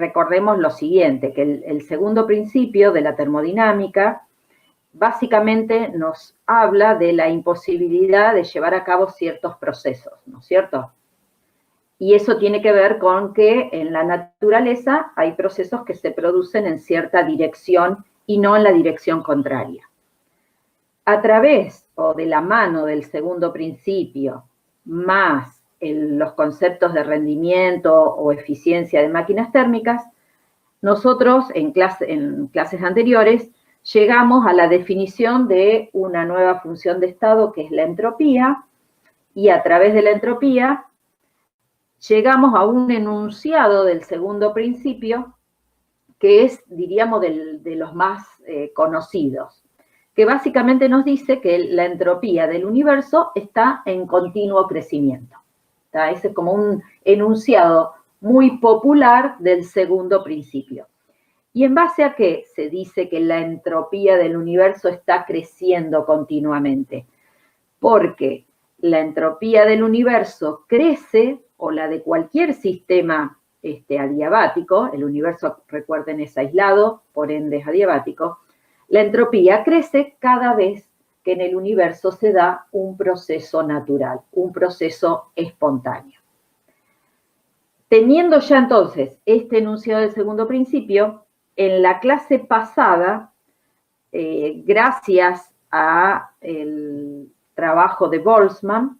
recordemos lo siguiente, que el segundo principio de la termodinámica básicamente nos habla de la imposibilidad de llevar a cabo ciertos procesos, ¿no es cierto? Y eso tiene que ver con que en la naturaleza hay procesos que se producen en cierta dirección y no en la dirección contraria. A través o de la mano del segundo principio, más los conceptos de rendimiento o eficiencia de máquinas térmicas, nosotros en clases anteriores llegamos a la definición de una nueva función de estado que es la entropía, y a través de la entropía llegamos a un enunciado del segundo principio que es, diríamos, de los más conocidos, que básicamente nos dice que la entropía del universo está en continuo crecimiento. ¿Está? Ese es como un enunciado muy popular del segundo principio. ¿Y en base a qué se dice que la entropía del universo está creciendo continuamente? Porque la entropía del universo crece, o la de cualquier sistema adiabático, el universo, recuerden, es aislado, por ende es adiabático, la entropía crece cada vez que en el universo se da un proceso natural, un proceso espontáneo. Teniendo ya entonces este enunciado del segundo principio, en la clase pasada, gracias al trabajo de Boltzmann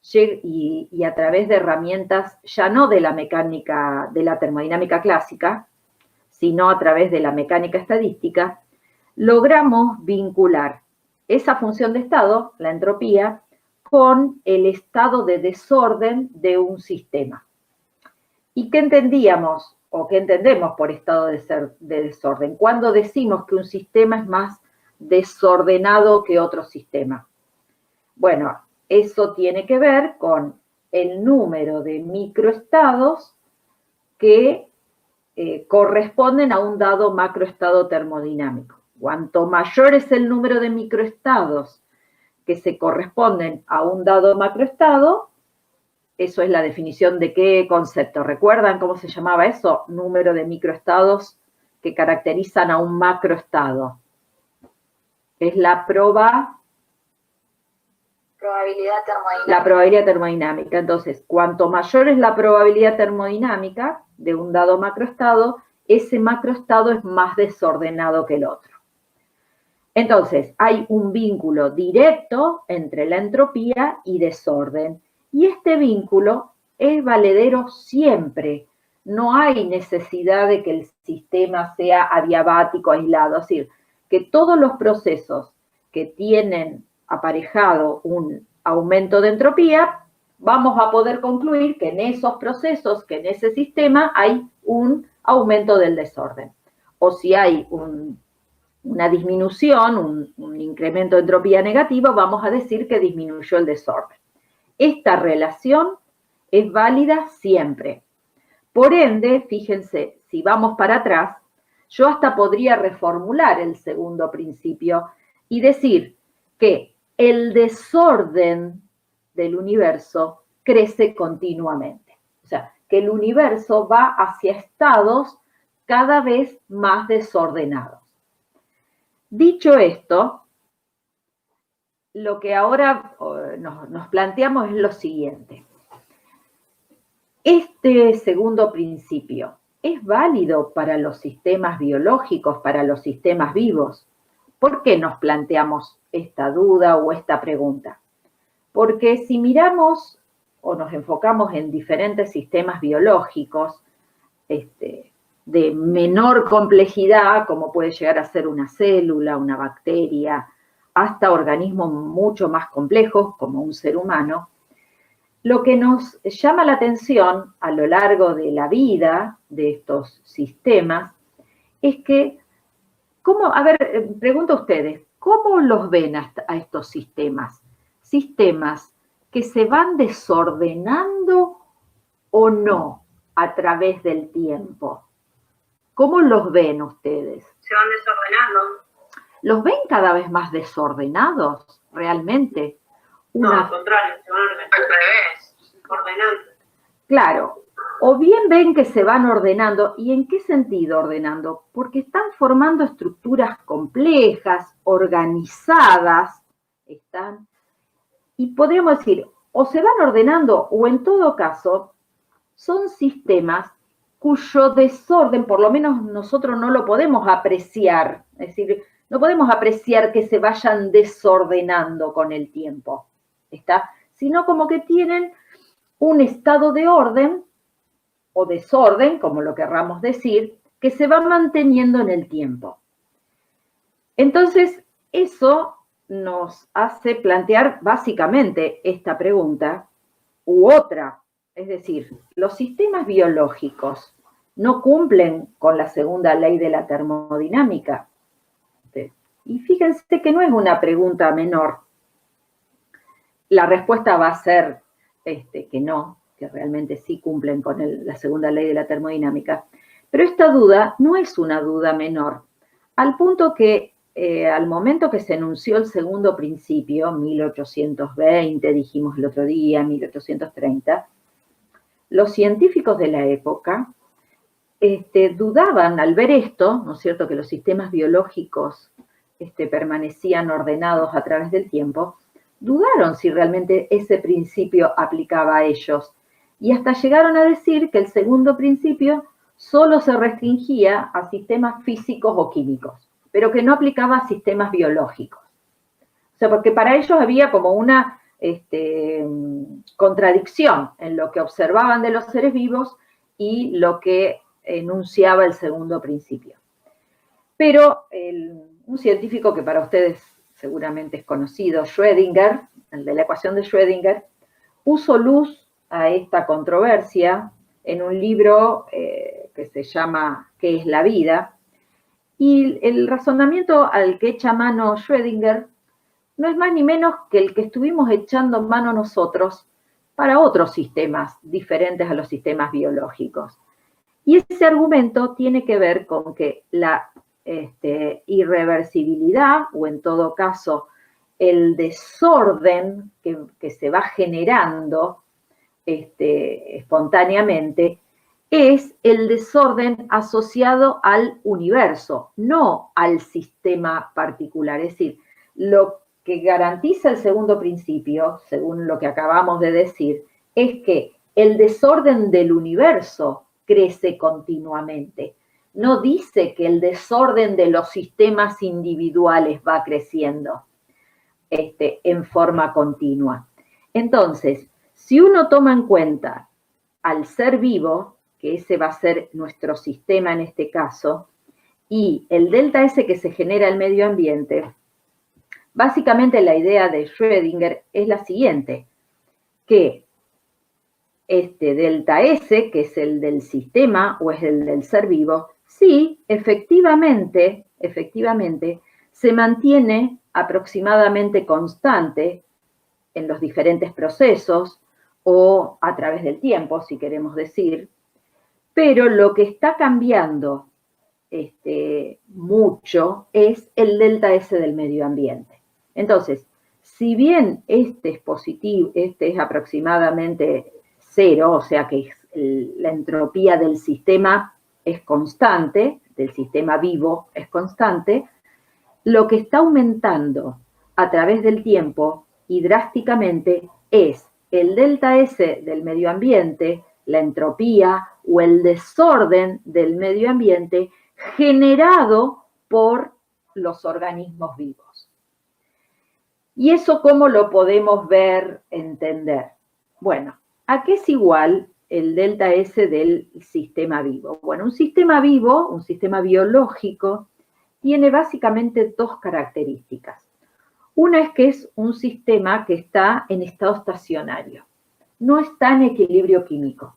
y a través de herramientas ya no de la mecánica, de la termodinámica clásica, sino a través de la mecánica estadística, logramos vincular esa función de estado, la entropía, con el estado de desorden de un sistema. ¿Y qué entendíamos o qué entendemos por estado de desorden? ¿Cuándo decimos que un sistema es más desordenado que otro sistema? Bueno, eso tiene que ver con el número de microestados que corresponden a un dado macroestado termodinámico. Cuanto mayor es el número de microestados que se corresponden a un dado macroestado, eso es la definición de qué concepto. ¿Recuerdan cómo se llamaba eso? Número de microestados que caracterizan a un macroestado. Es la probabilidad termodinámica. La probabilidad termodinámica. Entonces, cuanto mayor es la probabilidad termodinámica de un dado macroestado, ese macroestado es más desordenado que el otro. Entonces, hay un vínculo directo entre la entropía y desorden. Y este vínculo es valedero siempre. No hay necesidad de que el sistema sea adiabático, aislado. Es decir, que todos los procesos que tienen aparejado un aumento de entropía, vamos a poder concluir que en esos procesos, que en ese sistema hay un aumento del desorden. O si hay una disminución, un incremento de entropía negativo, vamos a decir que disminuyó el desorden. Esta relación es válida siempre. Por ende, fíjense, si vamos para atrás, yo hasta podría reformular el segundo principio y decir que el desorden del universo crece continuamente. O sea, que el universo va hacia estados cada vez más desordenados. Dicho esto, lo que ahora nos planteamos es lo siguiente. Este segundo principio es válido para los sistemas biológicos, para los sistemas vivos. ¿Por qué nos planteamos esta duda o esta pregunta? Porque si miramos o nos enfocamos en diferentes sistemas biológicos de menor complejidad, como puede llegar a ser una célula, una bacteria, hasta organismos mucho más complejos, como un ser humano, lo que nos llama la atención a lo largo de la vida de estos sistemas es que, pregunto a ustedes, ¿cómo los ven a estos sistemas? ¿Sistemas que se van desordenando o no a través del tiempo? ¿Cómo los ven ustedes? Se van desordenando. ¿Los ven cada vez más desordenados realmente? No, al contrario, se van al revés, ordenando. Claro, o bien ven que se van ordenando. ¿Y en qué sentido ordenando? Porque están formando estructuras complejas, organizadas, están, y podríamos decir, o se van ordenando, o en todo caso, son sistemas cuyo desorden, por lo menos nosotros no lo podemos apreciar, es decir, no podemos apreciar que se vayan desordenando con el tiempo, ¿está? Sino como que tienen un estado de orden o desorden, como lo querramos decir, que se va manteniendo en el tiempo. Entonces, eso nos hace plantear básicamente esta pregunta u otra. Es decir, los sistemas biológicos no cumplen con la segunda ley de la termodinámica. Y fíjense que no es una pregunta menor. La respuesta va a ser que no, que realmente sí cumplen con la segunda ley de la termodinámica. Pero esta duda no es una duda menor, al punto que al momento que se enunció el segundo principio, 1820, dijimos el otro día, 1830, los científicos de la época dudaban al ver esto, ¿no es cierto?, que los sistemas biológicos permanecían ordenados a través del tiempo, dudaron si realmente ese principio aplicaba a ellos. Y hasta llegaron a decir que el segundo principio solo se restringía a sistemas físicos o químicos, pero que no aplicaba a sistemas biológicos. O sea, porque para ellos había como una contradicción en lo que observaban de los seres vivos y lo que enunciaba el segundo principio. Pero un científico que para ustedes seguramente es conocido, Schrödinger, el de la ecuación de Schrödinger, puso luz a esta controversia en un libro que se llama ¿Qué es la vida? Y el razonamiento al que echa mano Schrödinger no es más ni menos que el que estuvimos echando mano nosotros para otros sistemas diferentes a los sistemas biológicos. Y ese argumento tiene que ver con que la irreversibilidad, o en todo caso el desorden que se va generando espontáneamente, es el desorden asociado al universo, no al sistema particular. Es decir, lo que garantiza el segundo principio, según lo que acabamos de decir, es que el desorden del universo crece continuamente. No dice que el desorden de los sistemas individuales va creciendo en forma continua. Entonces, si uno toma en cuenta al ser vivo, que ese va a ser nuestro sistema en este caso, y el delta S que se genera en el medio ambiente, básicamente la idea de Schrödinger es la siguiente, que este delta S, que es el del sistema o es el del ser vivo, sí, efectivamente, se mantiene aproximadamente constante en los diferentes procesos o a través del tiempo, si queremos decir, pero lo que está cambiando mucho es el delta S del medio ambiente. Entonces, si bien este es positivo, este es aproximadamente 0, o sea que la entropía del sistema es constante, del sistema vivo es constante, lo que está aumentando a través del tiempo y drásticamente es el delta S del medio ambiente, la entropía o el desorden del medio ambiente generado por los organismos vivos. ¿Y eso cómo lo podemos ver, entender? Bueno, ¿a qué es igual el delta S del sistema vivo? Bueno, un sistema vivo, un sistema biológico, tiene básicamente dos características. Una es que es un sistema que está en estado estacionario, no está en equilibrio químico.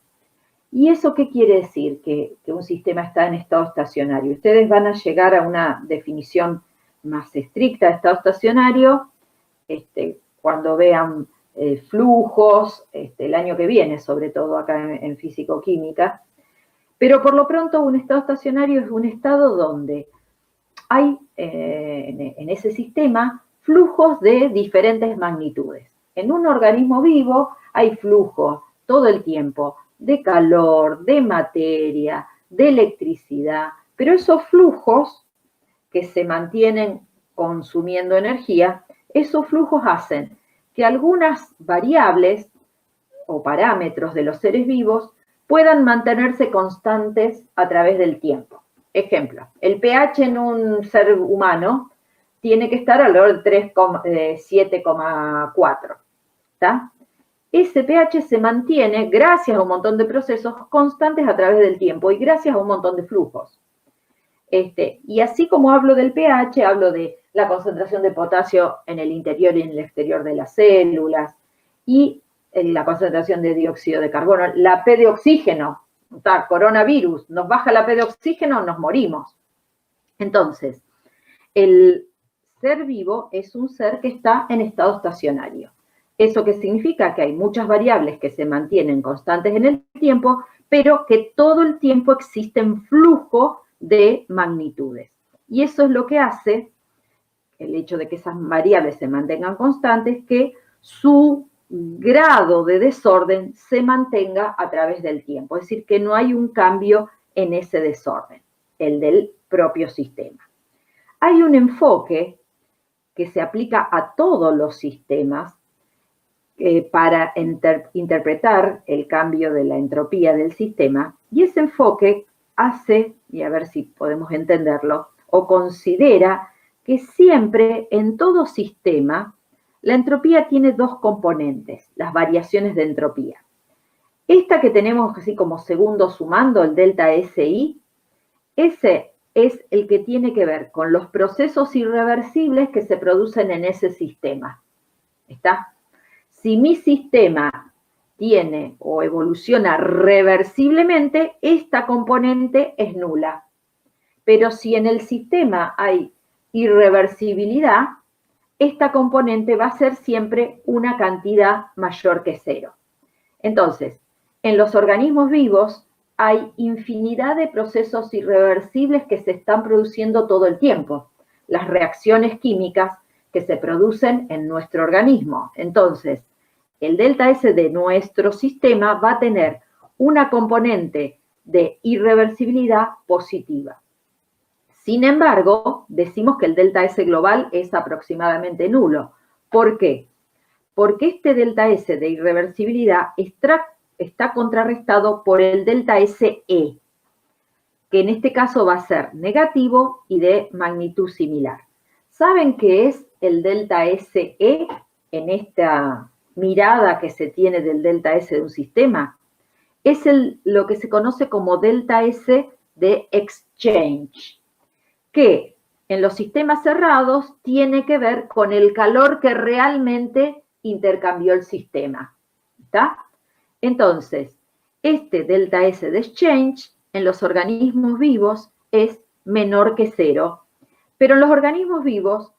¿Y eso qué quiere decir? Que un sistema está en estado estacionario. Ustedes van a llegar a una definición más estricta de estado estacionario cuando vean flujos, el año que viene, sobre todo acá en físico-química. Pero por lo pronto un estado estacionario es un estado donde hay en ese sistema flujos de diferentes magnitudes. En un organismo vivo hay flujos todo el tiempo de calor, de materia, de electricidad, pero esos flujos que se mantienen consumiendo energía, esos flujos hacen que algunas variables o parámetros de los seres vivos puedan mantenerse constantes a través del tiempo. Ejemplo, el pH en un ser humano tiene que estar alrededor de 7,4. ¿Está? Ese pH se mantiene gracias a un montón de procesos constantes a través del tiempo y gracias a un montón de flujos. Y así como hablo del pH, hablo de la concentración de potasio en el interior y en el exterior de las células y la concentración de dióxido de carbono, la P de oxígeno, coronavirus, nos baja la P de oxígeno, nos morimos. Entonces, el ser vivo es un ser que está en estado estacionario. ¿Eso qué significa? Que hay muchas variables que se mantienen constantes en el tiempo, pero que todo el tiempo existen flujo de magnitudes. Y eso es lo que hace, el hecho de que esas variables se mantengan constantes, que su grado de desorden se mantenga a través del tiempo. Es decir, que no hay un cambio en ese desorden, el del propio sistema. Hay un enfoque que se aplica a todos los sistemas para interpretar el cambio de la entropía del sistema, y ese enfoque hace, y a ver si podemos entenderlo, o considera que siempre en todo sistema la entropía tiene dos componentes, las variaciones de entropía. Esta que tenemos así como segundo sumando, el delta SI, ese es el que tiene que ver con los procesos irreversibles que se producen en ese sistema. ¿Está? Si mi sistema tiene o evoluciona reversiblemente, esta componente es nula. Pero si en el sistema hay irreversibilidad, esta componente va a ser siempre una cantidad mayor que cero. Entonces, en los organismos vivos hay infinidad de procesos irreversibles que se están produciendo todo el tiempo. Las reacciones químicas que se producen en nuestro organismo. Entonces, el delta S de nuestro sistema va a tener una componente de irreversibilidad positiva. Sin embargo, decimos que el delta S global es aproximadamente nulo. ¿Por qué? Porque este delta S de irreversibilidad está contrarrestado por el delta SE, que en este caso va a ser negativo y de magnitud similar. ¿Saben qué es el delta SE en esta mirada que se tiene del delta S de un sistema? Es lo que se conoce como delta S de exchange, que en los sistemas cerrados tiene que ver con el calor que realmente intercambió el sistema. ¿Está? Entonces, este delta S de exchange en los organismos vivos es menor que cero. Pero en los organismos vivos,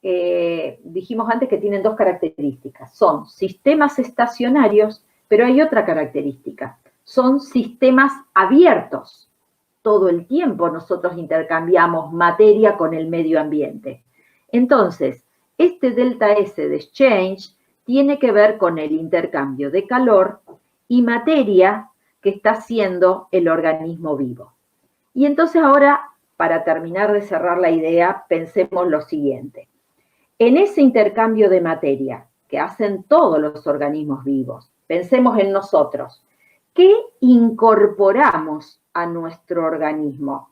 dijimos antes que tienen dos características. Son sistemas estacionarios, pero hay otra característica. Son sistemas abiertos. Todo el tiempo nosotros intercambiamos materia con el medio ambiente. Entonces, este delta S de exchange tiene que ver con el intercambio de calor y materia que está haciendo el organismo vivo. Y entonces ahora, para terminar de cerrar la idea, pensemos lo siguiente. En ese intercambio de materia que hacen todos los organismos vivos, pensemos en nosotros. ¿Qué incorporamos a nuestro organismo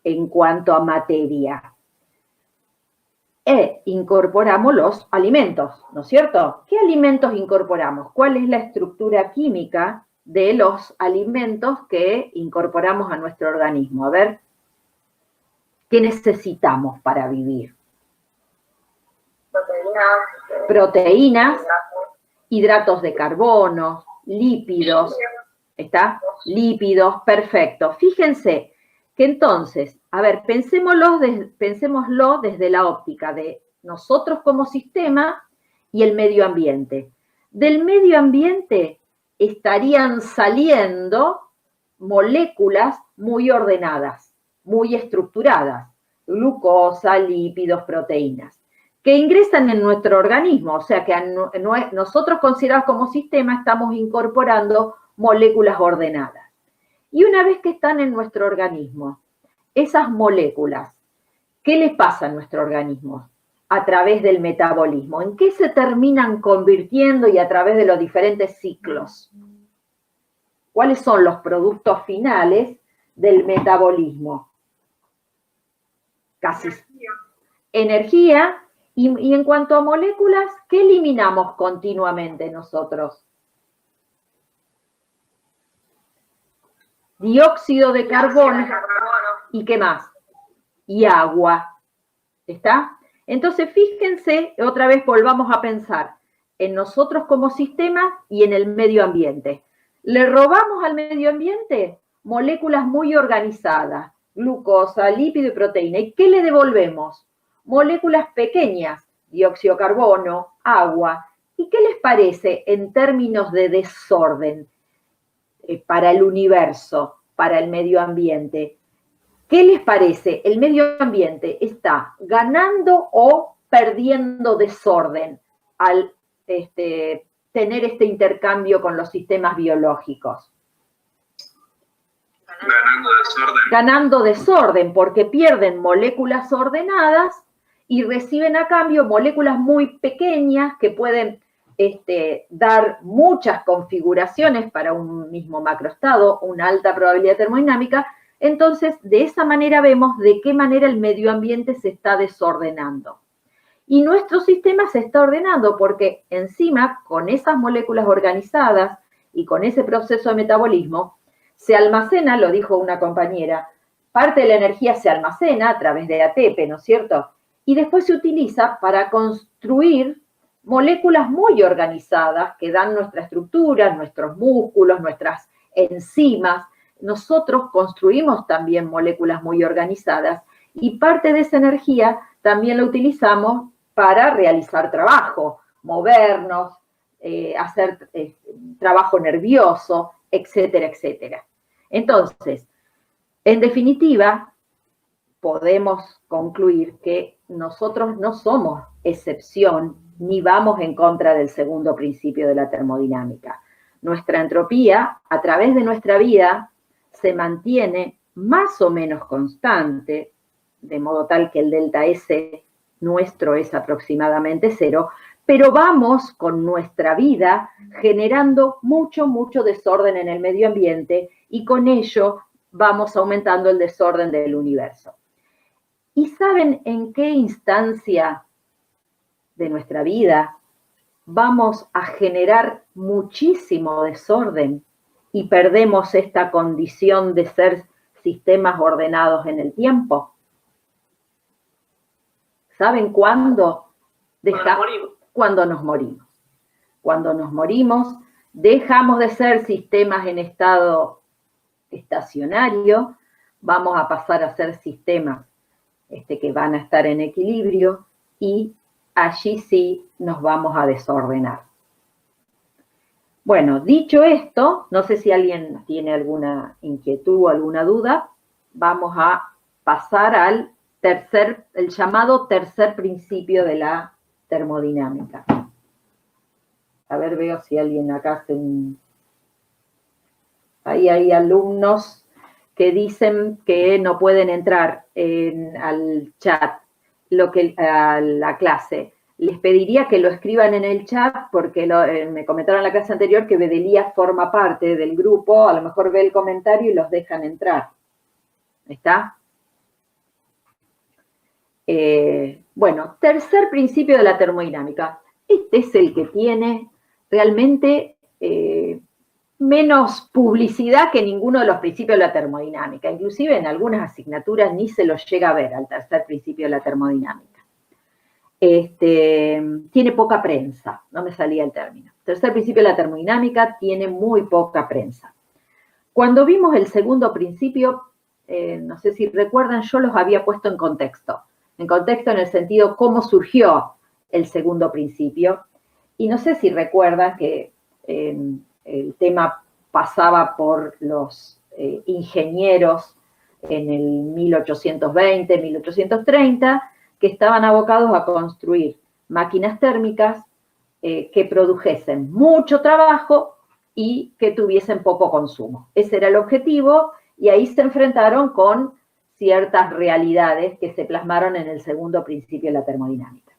en cuanto a materia? Incorporamos los alimentos, ¿no es cierto? ¿Qué alimentos incorporamos? ¿Cuál es la estructura química de los alimentos que incorporamos a nuestro organismo? A ver, ¿qué necesitamos para vivir? Proteínas, hidratos de carbono, lípidos, ¿está? Lípidos, perfecto. Fíjense que entonces, a ver, pensémoslo desde la óptica de nosotros como sistema y el medio ambiente. Del medio ambiente estarían saliendo moléculas muy ordenadas, muy estructuradas, glucosa, lípidos, proteínas, que ingresan en nuestro organismo, o sea que nosotros considerados como sistema estamos incorporando moléculas ordenadas. Y una vez que están en nuestro organismo, esas moléculas, ¿qué les pasa a nuestro organismo? A través del metabolismo. ¿En qué se terminan convirtiendo y a través de los diferentes ciclos? ¿Cuáles son los productos finales del metabolismo? Casi energía. Y en cuanto a moléculas, ¿qué eliminamos continuamente nosotros? Dióxido de carbono. ¿Y qué más? Y agua. ¿Está? Entonces, fíjense, otra vez volvamos a pensar en nosotros como sistema y en el medio ambiente. Le robamos al medio ambiente moléculas muy organizadas, glucosa, lípido y proteína. ¿Y qué le devolvemos? Moléculas pequeñas, dióxido de carbono, agua. ¿Y qué les parece en términos de desorden para el universo, para el medio ambiente? ¿Qué les parece? ¿El medio ambiente está ganando o perdiendo desorden al tener este intercambio con los sistemas biológicos? Ganando desorden. Ganando desorden, porque pierden moléculas ordenadas y reciben a cambio moléculas muy pequeñas que pueden dar muchas configuraciones para un mismo macroestado, una alta probabilidad termodinámica. Entonces, de esa manera vemos de qué manera el medio ambiente se está desordenando. Y nuestro sistema se está ordenando porque encima, con esas moléculas organizadas y con ese proceso de metabolismo, se almacena, lo dijo una compañera, parte de la energía se almacena a través de ATP, ¿no es cierto? Y después se utiliza para construir moléculas muy organizadas que dan nuestra estructura, nuestros músculos, nuestras enzimas. Nosotros construimos también moléculas muy organizadas y parte de esa energía también la utilizamos para realizar trabajo, movernos, hacer trabajo nervioso, etcétera, etcétera. Entonces, en definitiva, podemos concluir que nosotros no somos excepción ni vamos en contra del segundo principio de la termodinámica. Nuestra entropía, a través de nuestra vida, se mantiene más o menos constante, de modo tal que el delta S nuestro es aproximadamente 0, pero vamos con nuestra vida generando mucho desorden en el medio ambiente y con ello vamos aumentando el desorden del universo. ¿Y saben en qué instancia de nuestra vida vamos a generar muchísimo desorden y perdemos esta condición de ser sistemas ordenados en el tiempo? ¿Saben cuándo? Cuando nos morimos. Cuando nos morimos, dejamos de ser sistemas en estado estacionario, vamos a pasar a ser sistemas que van a estar en equilibrio y allí sí nos vamos a desordenar. Bueno, dicho esto, no sé si alguien tiene alguna inquietud o alguna duda, vamos a pasar al el llamado tercer principio de la termodinámica. A ver, veo si alguien acá hace un... Ahí hay alumnos que dicen que no pueden entrar al chat, a la clase. Les pediría que lo escriban en el chat porque me comentaron en la clase anterior que Bedelia forma parte del grupo, a lo mejor ve el comentario y los dejan entrar. ¿Está? Bueno, tercer principio de la termodinámica. Este es el que tiene realmente menos publicidad que ninguno de los principios de la termodinámica. Inclusive en algunas asignaturas ni se los llega a ver al tercer principio de la termodinámica. Tiene poca prensa, no me salía el término. Tercer principio de la termodinámica tiene muy poca prensa. Cuando vimos el segundo principio, no sé si recuerdan, yo los había puesto en contexto en el sentido cómo surgió el segundo principio, y no sé si recuerdan que el tema pasaba por los ingenieros en el 1820, 1830, que estaban abocados a construir máquinas térmicas que produjesen mucho trabajo y que tuviesen poco consumo. Ese era el objetivo y ahí se enfrentaron con ciertas realidades que se plasmaron en el segundo principio de la termodinámica.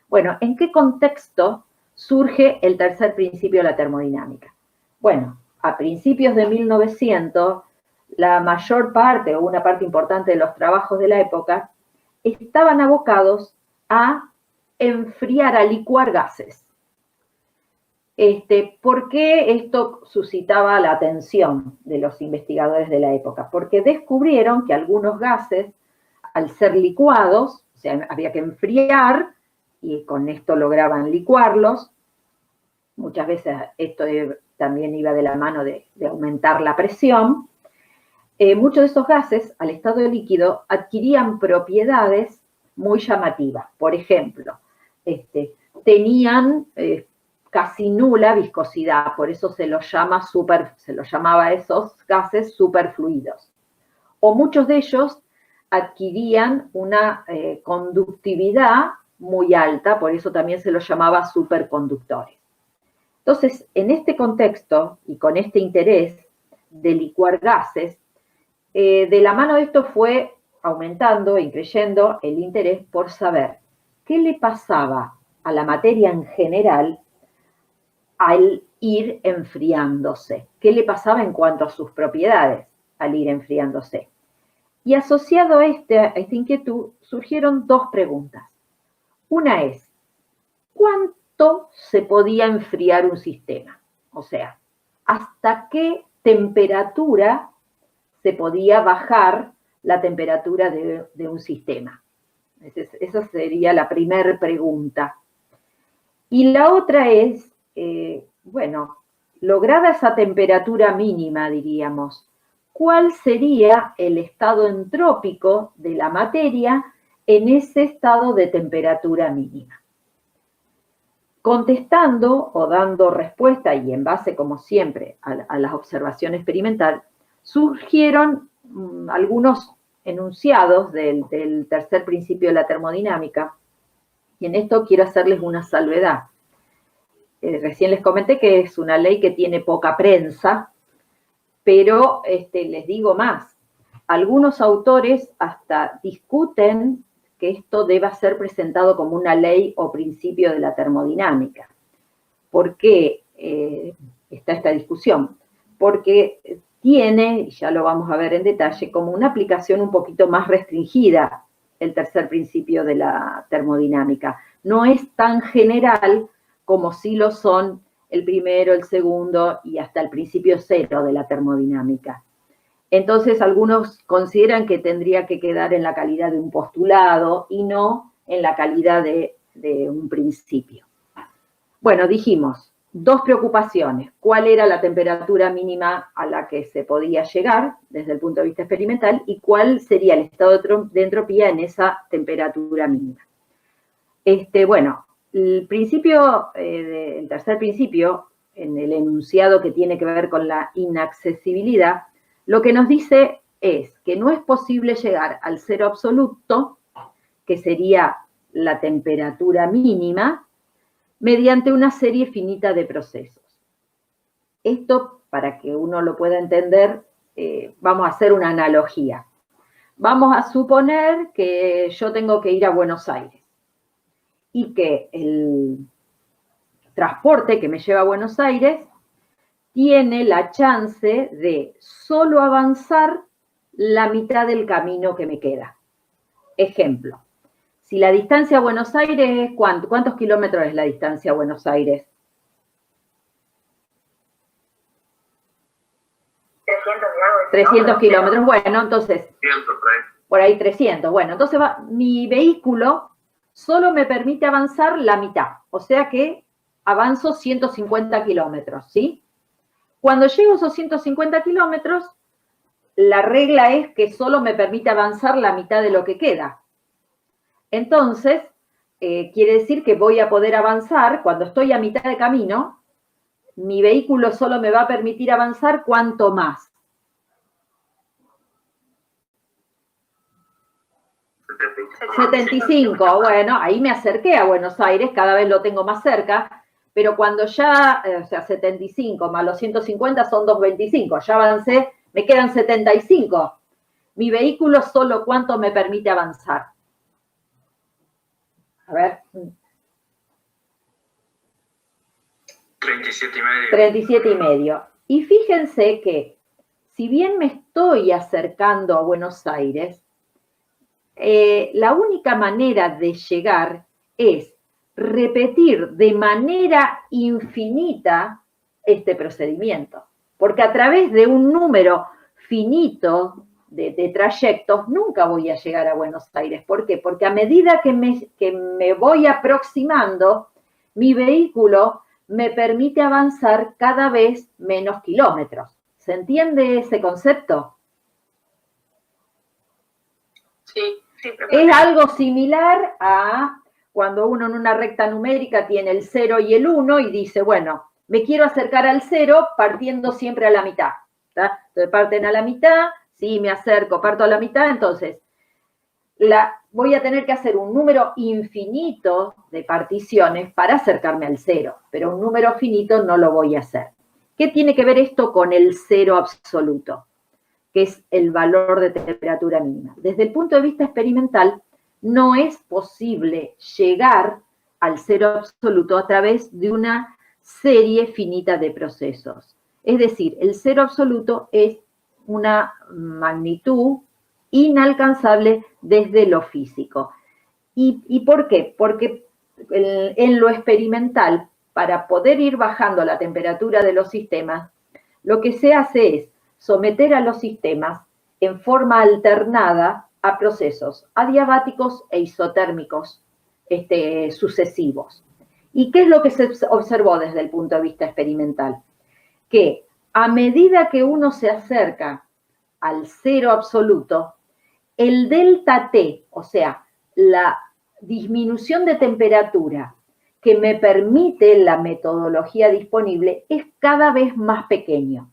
Bueno, ¿en qué contexto surge el tercer principio de la termodinámica? Bueno, a principios de 1900, la mayor parte o una parte importante de los trabajos de la época estaban abocados a enfriar, a licuar gases. ¿Por qué esto suscitaba la atención de los investigadores de la época? Porque descubrieron que algunos gases, al ser licuados, o sea, había que enfriar, y con esto lograban licuarlos. Muchas veces esto también iba de la mano de aumentar la presión. Muchos de esos gases, al estado líquido, adquirían propiedades muy llamativas. Por ejemplo, tenían casi nula viscosidad, por eso se los llamaba a esos gases superfluidos. O muchos de ellos adquirían una conductividad muy alta, por eso también se los llamaba superconductores. Entonces, en este contexto y con este interés de licuar gases, de la mano de esto fue aumentando e increyendo el interés por saber qué le pasaba a la materia en general al ir enfriándose, qué le pasaba en cuanto a sus propiedades al ir enfriándose. Y asociado a esta inquietud surgieron dos preguntas. Una es, ¿cuánto se podía enfriar un sistema? O sea, ¿hasta qué temperatura se podía bajar la temperatura de un sistema? Esa sería la primera pregunta. Y la otra es, bueno, lograda esa temperatura mínima, diríamos, ¿cuál sería el estado entrópico de la materia en ese estado de temperatura mínima? Contestando o dando respuesta, y en base, como siempre, a la observación experimental, surgieron algunos enunciados del tercer principio de la termodinámica, y en esto quiero hacerles una salvedad. Recién les comenté que es una ley que tiene poca prensa, pero les digo más. Algunos autores hasta discuten que esto deba ser presentado como una ley o principio de la termodinámica. ¿Por qué está esta discusión? Porque tiene, y ya lo vamos a ver en detalle, como una aplicación un poquito más restringida el tercer principio de la termodinámica. No es tan general como sí lo son el primero, el segundo y hasta el principio cero de la termodinámica. Entonces, algunos consideran que tendría que quedar en la calidad de un postulado y no en la calidad de un principio. Bueno, dijimos, dos preocupaciones. ¿Cuál era la temperatura mínima a la que se podía llegar desde el punto de vista experimental y cuál sería el estado de entropía en esa temperatura mínima? Bueno, el tercer principio, en el enunciado que tiene que ver con la inaccesibilidad, lo que nos dice es que no es posible llegar al cero absoluto, que sería la temperatura mínima, mediante una serie finita de procesos. Esto, para que uno lo pueda entender, vamos a hacer una analogía. Vamos a suponer que yo tengo que ir a Buenos Aires y que el transporte que me lleva a Buenos Aires tiene la chance de solo avanzar la mitad del camino que me queda. Ejemplo, si la distancia a Buenos Aires es ¿cuántos kilómetros es la distancia a Buenos Aires? 300 kilómetros. Bueno, entonces, por ahí 300. Bueno, entonces mi vehículo solo me permite avanzar la mitad, o sea que avanzo 150 kilómetros, ¿sí? Cuando llego a esos 150 kilómetros, la regla es que solo me permite avanzar la mitad de lo que queda. Entonces, quiere decir que voy a poder avanzar, cuando estoy a mitad de camino, mi vehículo solo me va a permitir avanzar ¿cuánto más? 75. Bueno, ahí me acerqué a Buenos Aires, cada vez lo tengo más cerca, pero cuando ya, o sea, 75 más los 150 son 225, ya avancé, me quedan 75. Mi vehículo solo cuánto me permite avanzar. A ver. 37,5. 37,5. Y fíjense que, si bien me estoy acercando a Buenos Aires, la única manera de llegar es repetir de manera infinita este procedimiento. Porque a través de un número finito de trayectos nunca voy a llegar a Buenos Aires. ¿Por qué? Porque a medida que me voy aproximando, mi vehículo me permite avanzar cada vez menos kilómetros. ¿Se entiende ese concepto? Sí. Es algo similar a cuando uno en una recta numérica tiene el 0 y el 1 y dice, bueno, me quiero acercar al 0 partiendo siempre a la mitad. ¿Tá? Entonces parten a la mitad, sí, me acerco, parto a la mitad, entonces voy a tener que hacer un número infinito de particiones para acercarme al 0, pero un número finito no lo voy a hacer. ¿Qué tiene que ver esto con el 0 absoluto? Que es el valor de temperatura mínima. Desde el punto de vista experimental, no es posible llegar al 0 absoluto a través de una serie finita de procesos. Es decir, el 0 absoluto es una magnitud inalcanzable desde lo físico. ¿Y por qué? Porque en lo experimental, para poder ir bajando la temperatura de los sistemas, lo que se hace es someter a los sistemas en forma alternada a procesos adiabáticos e isotérmicos sucesivos. ¿Y qué es lo que se observó desde el punto de vista experimental? Que a medida que uno se acerca al 0 absoluto, el delta T, o sea, la disminución de temperatura que me permite la metodología disponible es cada vez más pequeño.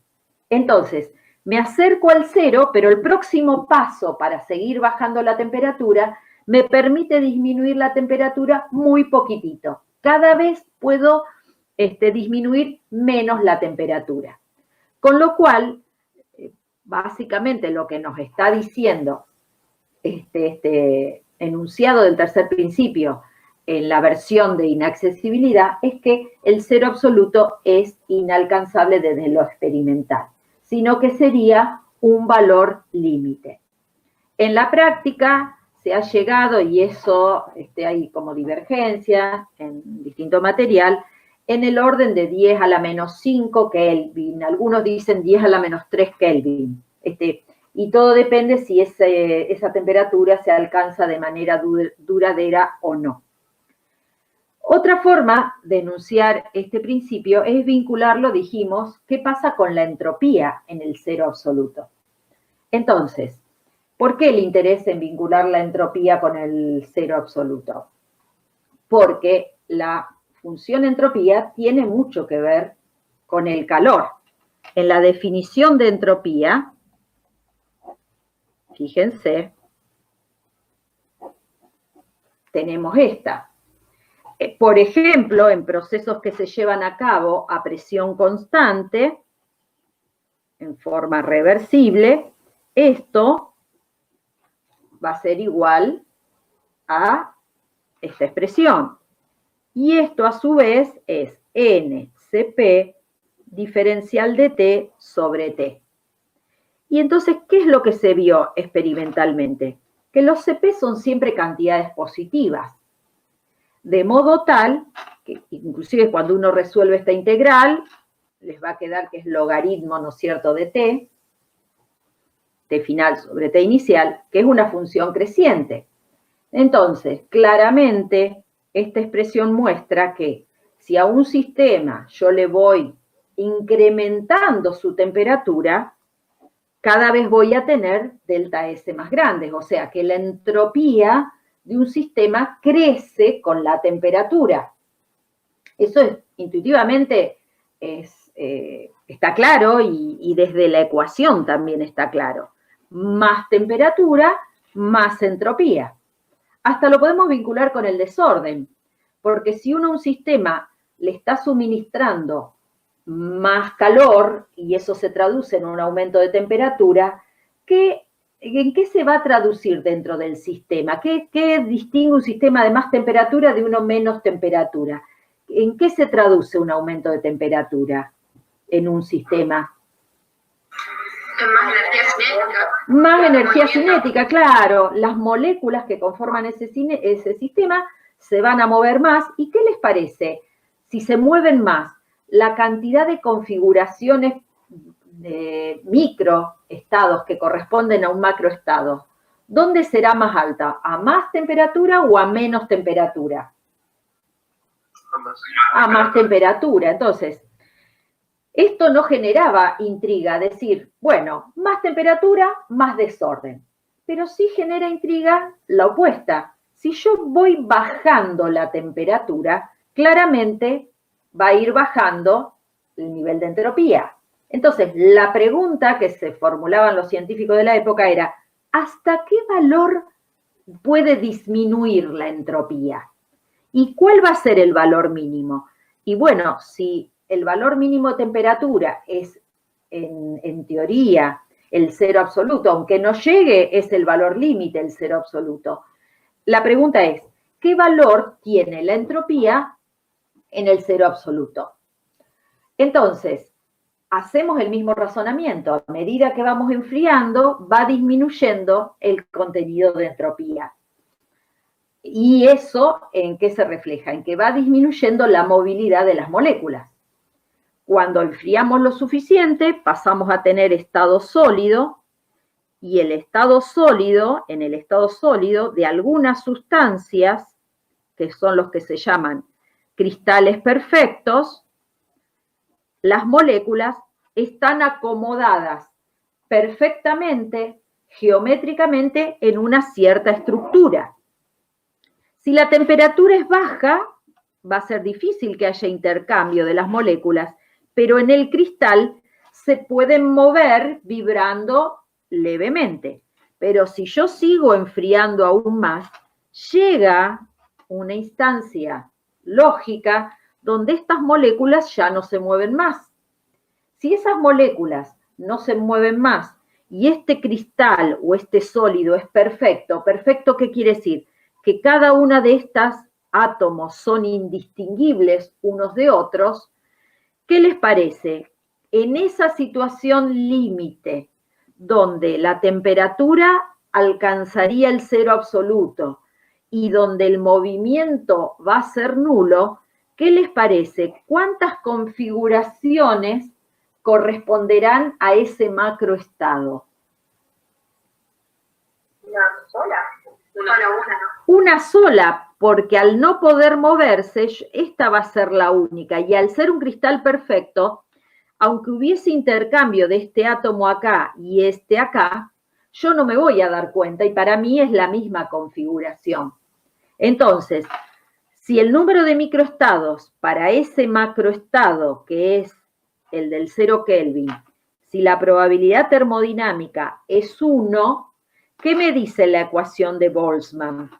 Entonces, me acerco al 0, pero el próximo paso para seguir bajando la temperatura me permite disminuir la temperatura muy poquitito. Cada vez puedo disminuir menos la temperatura. Con lo cual, básicamente lo que nos está diciendo este enunciado del tercer principio en la versión de inaccesibilidad es que el 0 absoluto es inalcanzable desde lo experimental, sino que sería un valor límite. En la práctica se ha llegado, y eso hay como divergencia en distinto material, en el orden de 10 a la menos 5 Kelvin, algunos dicen 10 a la menos 3 Kelvin, y todo depende si esa temperatura se alcanza de manera duradera o no. Otra forma de enunciar este principio es vincularlo, dijimos, ¿qué pasa con la entropía en el 0 absoluto? Entonces, ¿por qué el interés en vincular la entropía con el 0 absoluto? Porque la función entropía tiene mucho que ver con el calor. En la definición de entropía, fíjense, tenemos esta. Por ejemplo, en procesos que se llevan a cabo a presión constante, en forma reversible, esto va a ser igual a esta expresión. Y esto a su vez es NCP diferencial de T sobre T. Y entonces, ¿qué es lo que se vio experimentalmente? Que los CP son siempre cantidades positivas. De modo tal que inclusive cuando uno resuelve esta integral, les va a quedar que es logaritmo, ¿no es cierto?, de t final sobre t inicial, que es una función creciente. Entonces, claramente, esta expresión muestra que si a un sistema yo le voy incrementando su temperatura, cada vez voy a tener delta S más grandes, o sea que la entropía de un sistema crece con la temperatura. Eso intuitivamente está claro y desde la ecuación también está claro. Más temperatura, más entropía. Hasta lo podemos vincular con el desorden, porque si uno a un sistema le está suministrando más calor, y eso se traduce en un aumento de temperatura, ¿en qué se va a traducir dentro del sistema? ¿Qué distingue un sistema de más temperatura de uno menos temperatura? ¿En qué se traduce un aumento de temperatura en un sistema? Más energía cinética. Más energía cinética, claro. Las moléculas que conforman ese sistema se van a mover más. ¿Y qué les parece? Si se mueven más, la cantidad de configuraciones de microestados que corresponden a un macroestado, ¿dónde será más alta? ¿A más temperatura o a menos temperatura? A más temperatura. Entonces, esto no generaba intriga, decir, bueno, más temperatura, más desorden. Pero sí genera intriga la opuesta. Si yo voy bajando la temperatura, claramente va a ir bajando el nivel de entropía. Entonces, la pregunta que se formulaban los científicos de la época era, ¿hasta qué valor puede disminuir la entropía? ¿Y cuál va a ser el valor mínimo? Y bueno, si el valor mínimo de temperatura es, en teoría, el cero absoluto, aunque no llegue, es el valor límite, el cero absoluto. La pregunta es, ¿qué valor tiene la entropía en el cero absoluto? Entonces, hacemos el mismo razonamiento. A medida que vamos enfriando, va disminuyendo el contenido de entropía. ¿Y eso en qué se refleja? En que va disminuyendo la movilidad de las moléculas. Cuando enfriamos lo suficiente, pasamos a tener estado sólido, y en el estado sólido de algunas sustancias, que son los que se llaman cristales perfectos, las moléculas están acomodadas perfectamente, geométricamente, en una cierta estructura. Si la temperatura es baja, va a ser difícil que haya intercambio de las moléculas, pero en el cristal se pueden mover vibrando levemente. Pero si yo sigo enfriando aún más, llega una instancia lógica donde estas moléculas ya no se mueven más. Si esas moléculas no se mueven más y este cristal o este sólido es perfecto, ¿perfecto qué quiere decir? Que cada una de estas átomos son indistinguibles unos de otros. ¿Qué les parece? En esa situación límite, donde la temperatura alcanzaría el cero absoluto y donde el movimiento va a ser nulo, ¿qué les parece? ¿Cuántas configuraciones corresponderán a ese macroestado? Una sola. Una. Una sola, porque al no poder moverse, esta va a ser la única. Y al ser un cristal perfecto, aunque hubiese intercambio de este átomo acá y este acá, yo no me voy a dar cuenta y para mí es la misma configuración. Entonces, si el número de microestados para ese macroestado, que es el del 0 Kelvin, si la probabilidad termodinámica es 1, ¿qué me dice la ecuación de Boltzmann?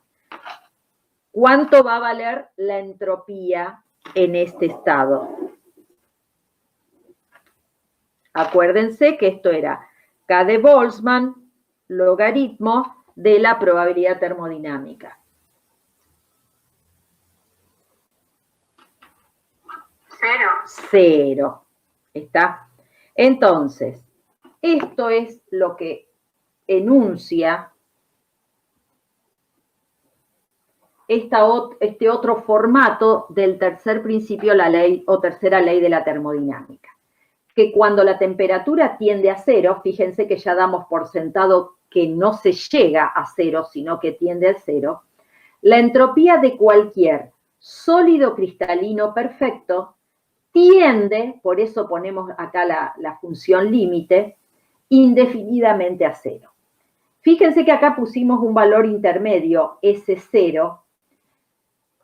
¿Cuánto va a valer la entropía en este estado? Acuérdense que esto era K de Boltzmann, logaritmo de la probabilidad termodinámica. 0. 0. ¿Está? Entonces, esto es lo que enuncia este otro formato del tercer principio, la ley o tercera ley de la termodinámica. Que cuando la temperatura tiende a 0, fíjense que ya damos por sentado que no se llega a 0, sino que tiende a 0, la entropía de cualquier sólido cristalino perfecto tiende, por eso ponemos acá la función límite, indefinidamente a 0. Fíjense que acá pusimos un valor intermedio, S0,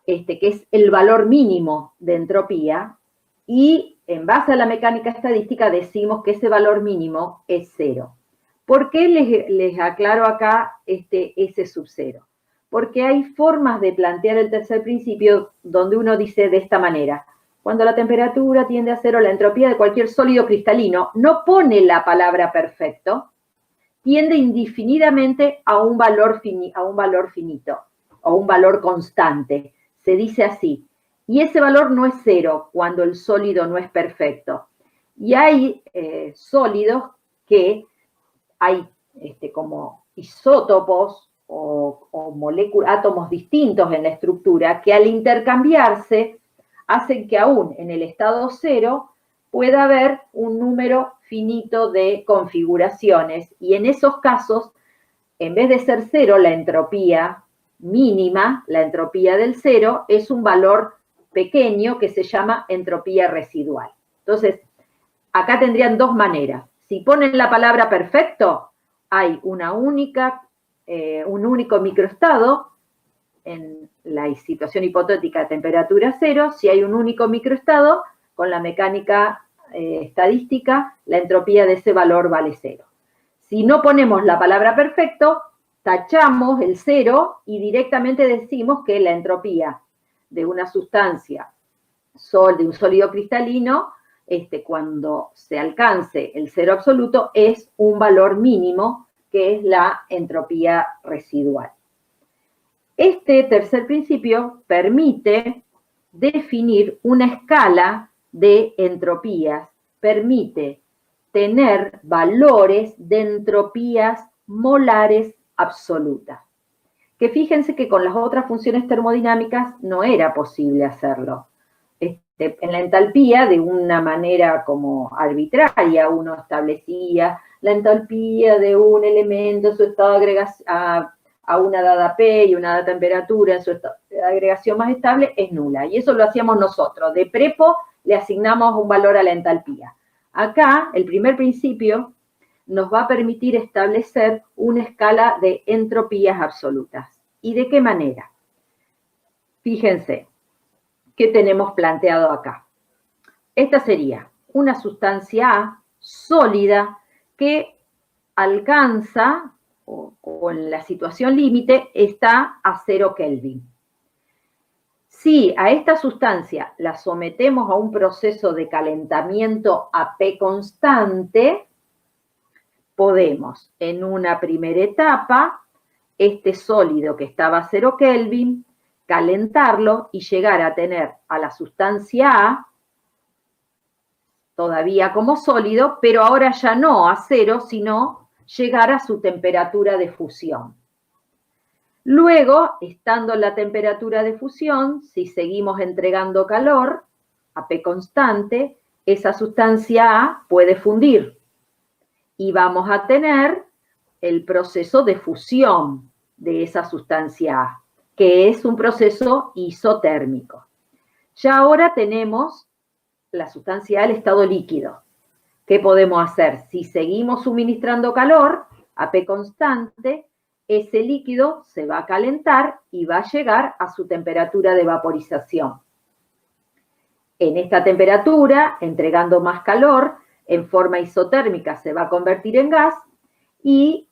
que es el valor mínimo de entropía, y en base a la mecánica estadística decimos que ese valor mínimo es 0. ¿Por qué les aclaro acá S sub 0? Porque hay formas de plantear el tercer principio donde uno dice de esta manera, cuando la temperatura tiende a cero, la entropía de cualquier sólido cristalino, no pone la palabra perfecto, tiende indefinidamente a un valor finito, o un valor constante. Se dice así. Y ese valor no es cero cuando el sólido no es perfecto. Y hay sólidos que hay como isótopos o átomos distintos en la estructura que al intercambiarse hacen que aún en el estado cero pueda haber un número finito de configuraciones. Y en esos casos, en vez de ser cero, la entropía mínima, la entropía del cero, es un valor pequeño que se llama entropía residual. Entonces, acá tendrían dos maneras. Si ponen la palabra perfecto, hay un único microestado en la situación hipotética de temperatura cero. Si hay un único microestado, con la mecánica estadística, la entropía de ese valor vale cero. Si no ponemos la palabra perfecto, tachamos el cero y directamente decimos que la entropía de una sustancia, de un sólido cristalino, cuando se alcance el cero absoluto, es un valor mínimo, que es la entropía residual. Este tercer principio permite definir una escala de entropías, permite tener valores de entropías molares absolutas. Que fíjense que con las otras funciones termodinámicas no era posible hacerlo. En la entalpía, de una manera como arbitraria, uno establecía la entalpía de un elemento, su estado de agregación, a una dada P y una dada temperatura, en su estado de agregación más estable, es nula. Y eso lo hacíamos nosotros. De prepo le asignamos un valor a la entalpía. Acá, el primer principio nos va a permitir establecer una escala de entropías absolutas. ¿Y de qué manera? Fíjense, ¿qué tenemos planteado acá? Esta sería una sustancia A sólida que alcanza, o en la situación límite, está a 0 Kelvin. Si a esta sustancia la sometemos a un proceso de calentamiento a P constante, podemos, en una primera etapa, este sólido que estaba a 0 Kelvin, calentarlo y llegar a tener a la sustancia A todavía como sólido, pero ahora ya no a 0, sino llegar a su temperatura de fusión. Luego, estando en la temperatura de fusión, si seguimos entregando calor a P constante, esa sustancia A puede fundir y vamos a tener el proceso de fusión de esa sustancia A, que es un proceso isotérmico. Ya ahora tenemos la sustancia A, el estado líquido. ¿Qué podemos hacer? Si seguimos suministrando calor a P constante, ese líquido se va a calentar y va a llegar a su temperatura de vaporización. En esta temperatura, entregando más calor, en forma isotérmica se va a convertir en gas y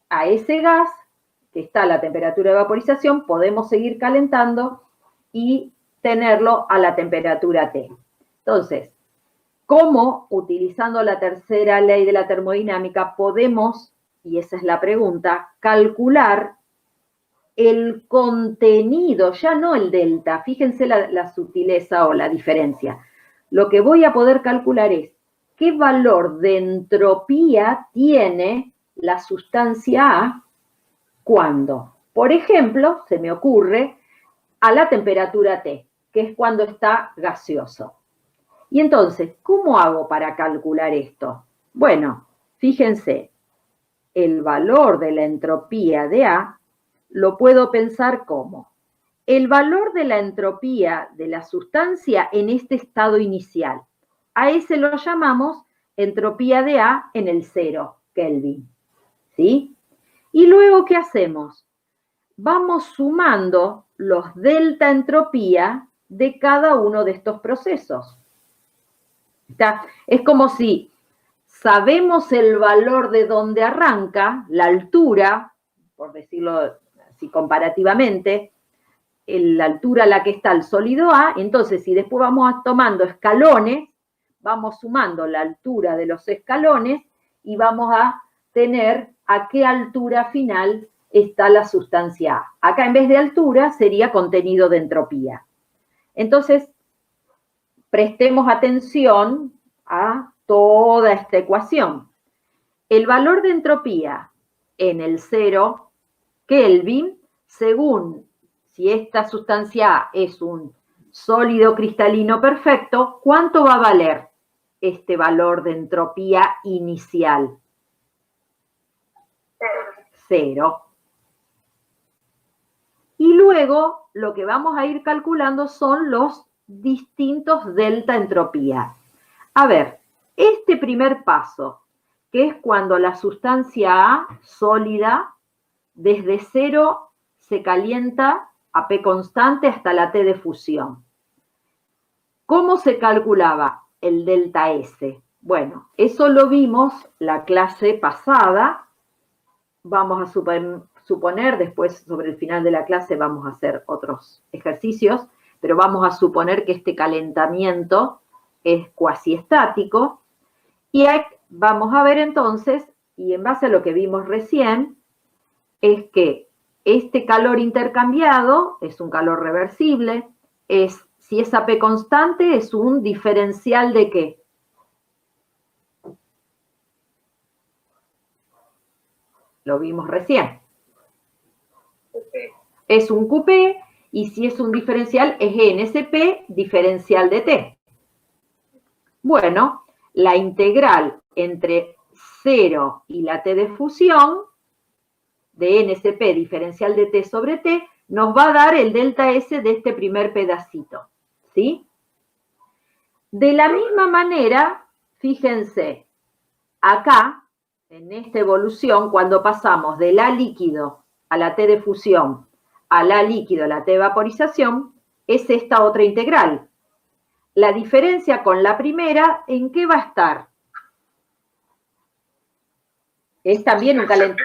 a ese gas, que está a la temperatura de vaporización, podemos seguir calentando y tenerlo a la temperatura T. Entonces, ¿cómo, utilizando la tercera ley de la termodinámica, podemos, y esa es la pregunta, calcular el contenido, ya no el delta? Fíjense la sutileza o la diferencia. Lo que voy a poder calcular es qué valor de entropía tiene la sustancia A cuando, por ejemplo, se me ocurre, a la temperatura T, que es cuando está gaseoso. Y entonces, ¿cómo hago para calcular esto? Bueno, fíjense, el valor de la entropía de A lo puedo pensar como el valor de la entropía de la sustancia en este estado inicial. A ese lo llamamos entropía de A en el 0 Kelvin. ¿Sí? Y luego, ¿qué hacemos? Vamos sumando los delta entropía de cada uno de estos procesos. Es como si sabemos el valor de donde arranca, la altura, por decirlo así comparativamente, la altura a la que está el sólido A, entonces si después vamos tomando escalones, vamos sumando la altura de los escalones y vamos a tener a qué altura final está la sustancia A. Acá en vez de altura sería contenido de entropía. Entonces, prestemos atención a toda esta ecuación. El valor de entropía en el 0 Kelvin, según si esta sustancia A es un sólido cristalino perfecto, ¿cuánto va a valer este valor de entropía inicial? 0. Y luego lo que vamos a ir calculando son los distintos delta entropía. A ver, este primer paso, que es cuando la sustancia A sólida desde 0 se calienta a P constante hasta la T de fusión. ¿Cómo se calculaba el delta S? Bueno, eso lo vimos la clase pasada. Vamos a suponer, después sobre el final de la clase vamos a hacer otros ejercicios, pero vamos a suponer que este calentamiento es cuasi estático. Y vamos a ver entonces, y en base a lo que vimos recién, es que este calor intercambiado es un calor reversible, si es AP constante, es un diferencial ¿de qué? Lo vimos recién. Es un QP, y si es un diferencial, es NSP, diferencial de T. Bueno, la integral entre 0 y la T de fusión, de NSP diferencial de T sobre T, nos va a dar el delta S de este primer pedacito, ¿sí? De la misma manera, fíjense, acá, en esta evolución, cuando pasamos de la líquido a la T de fusión, a la líquido a la T de vaporización, es esta otra integral. La diferencia con la primera, ¿en qué va a estar? Es también un calentamiento.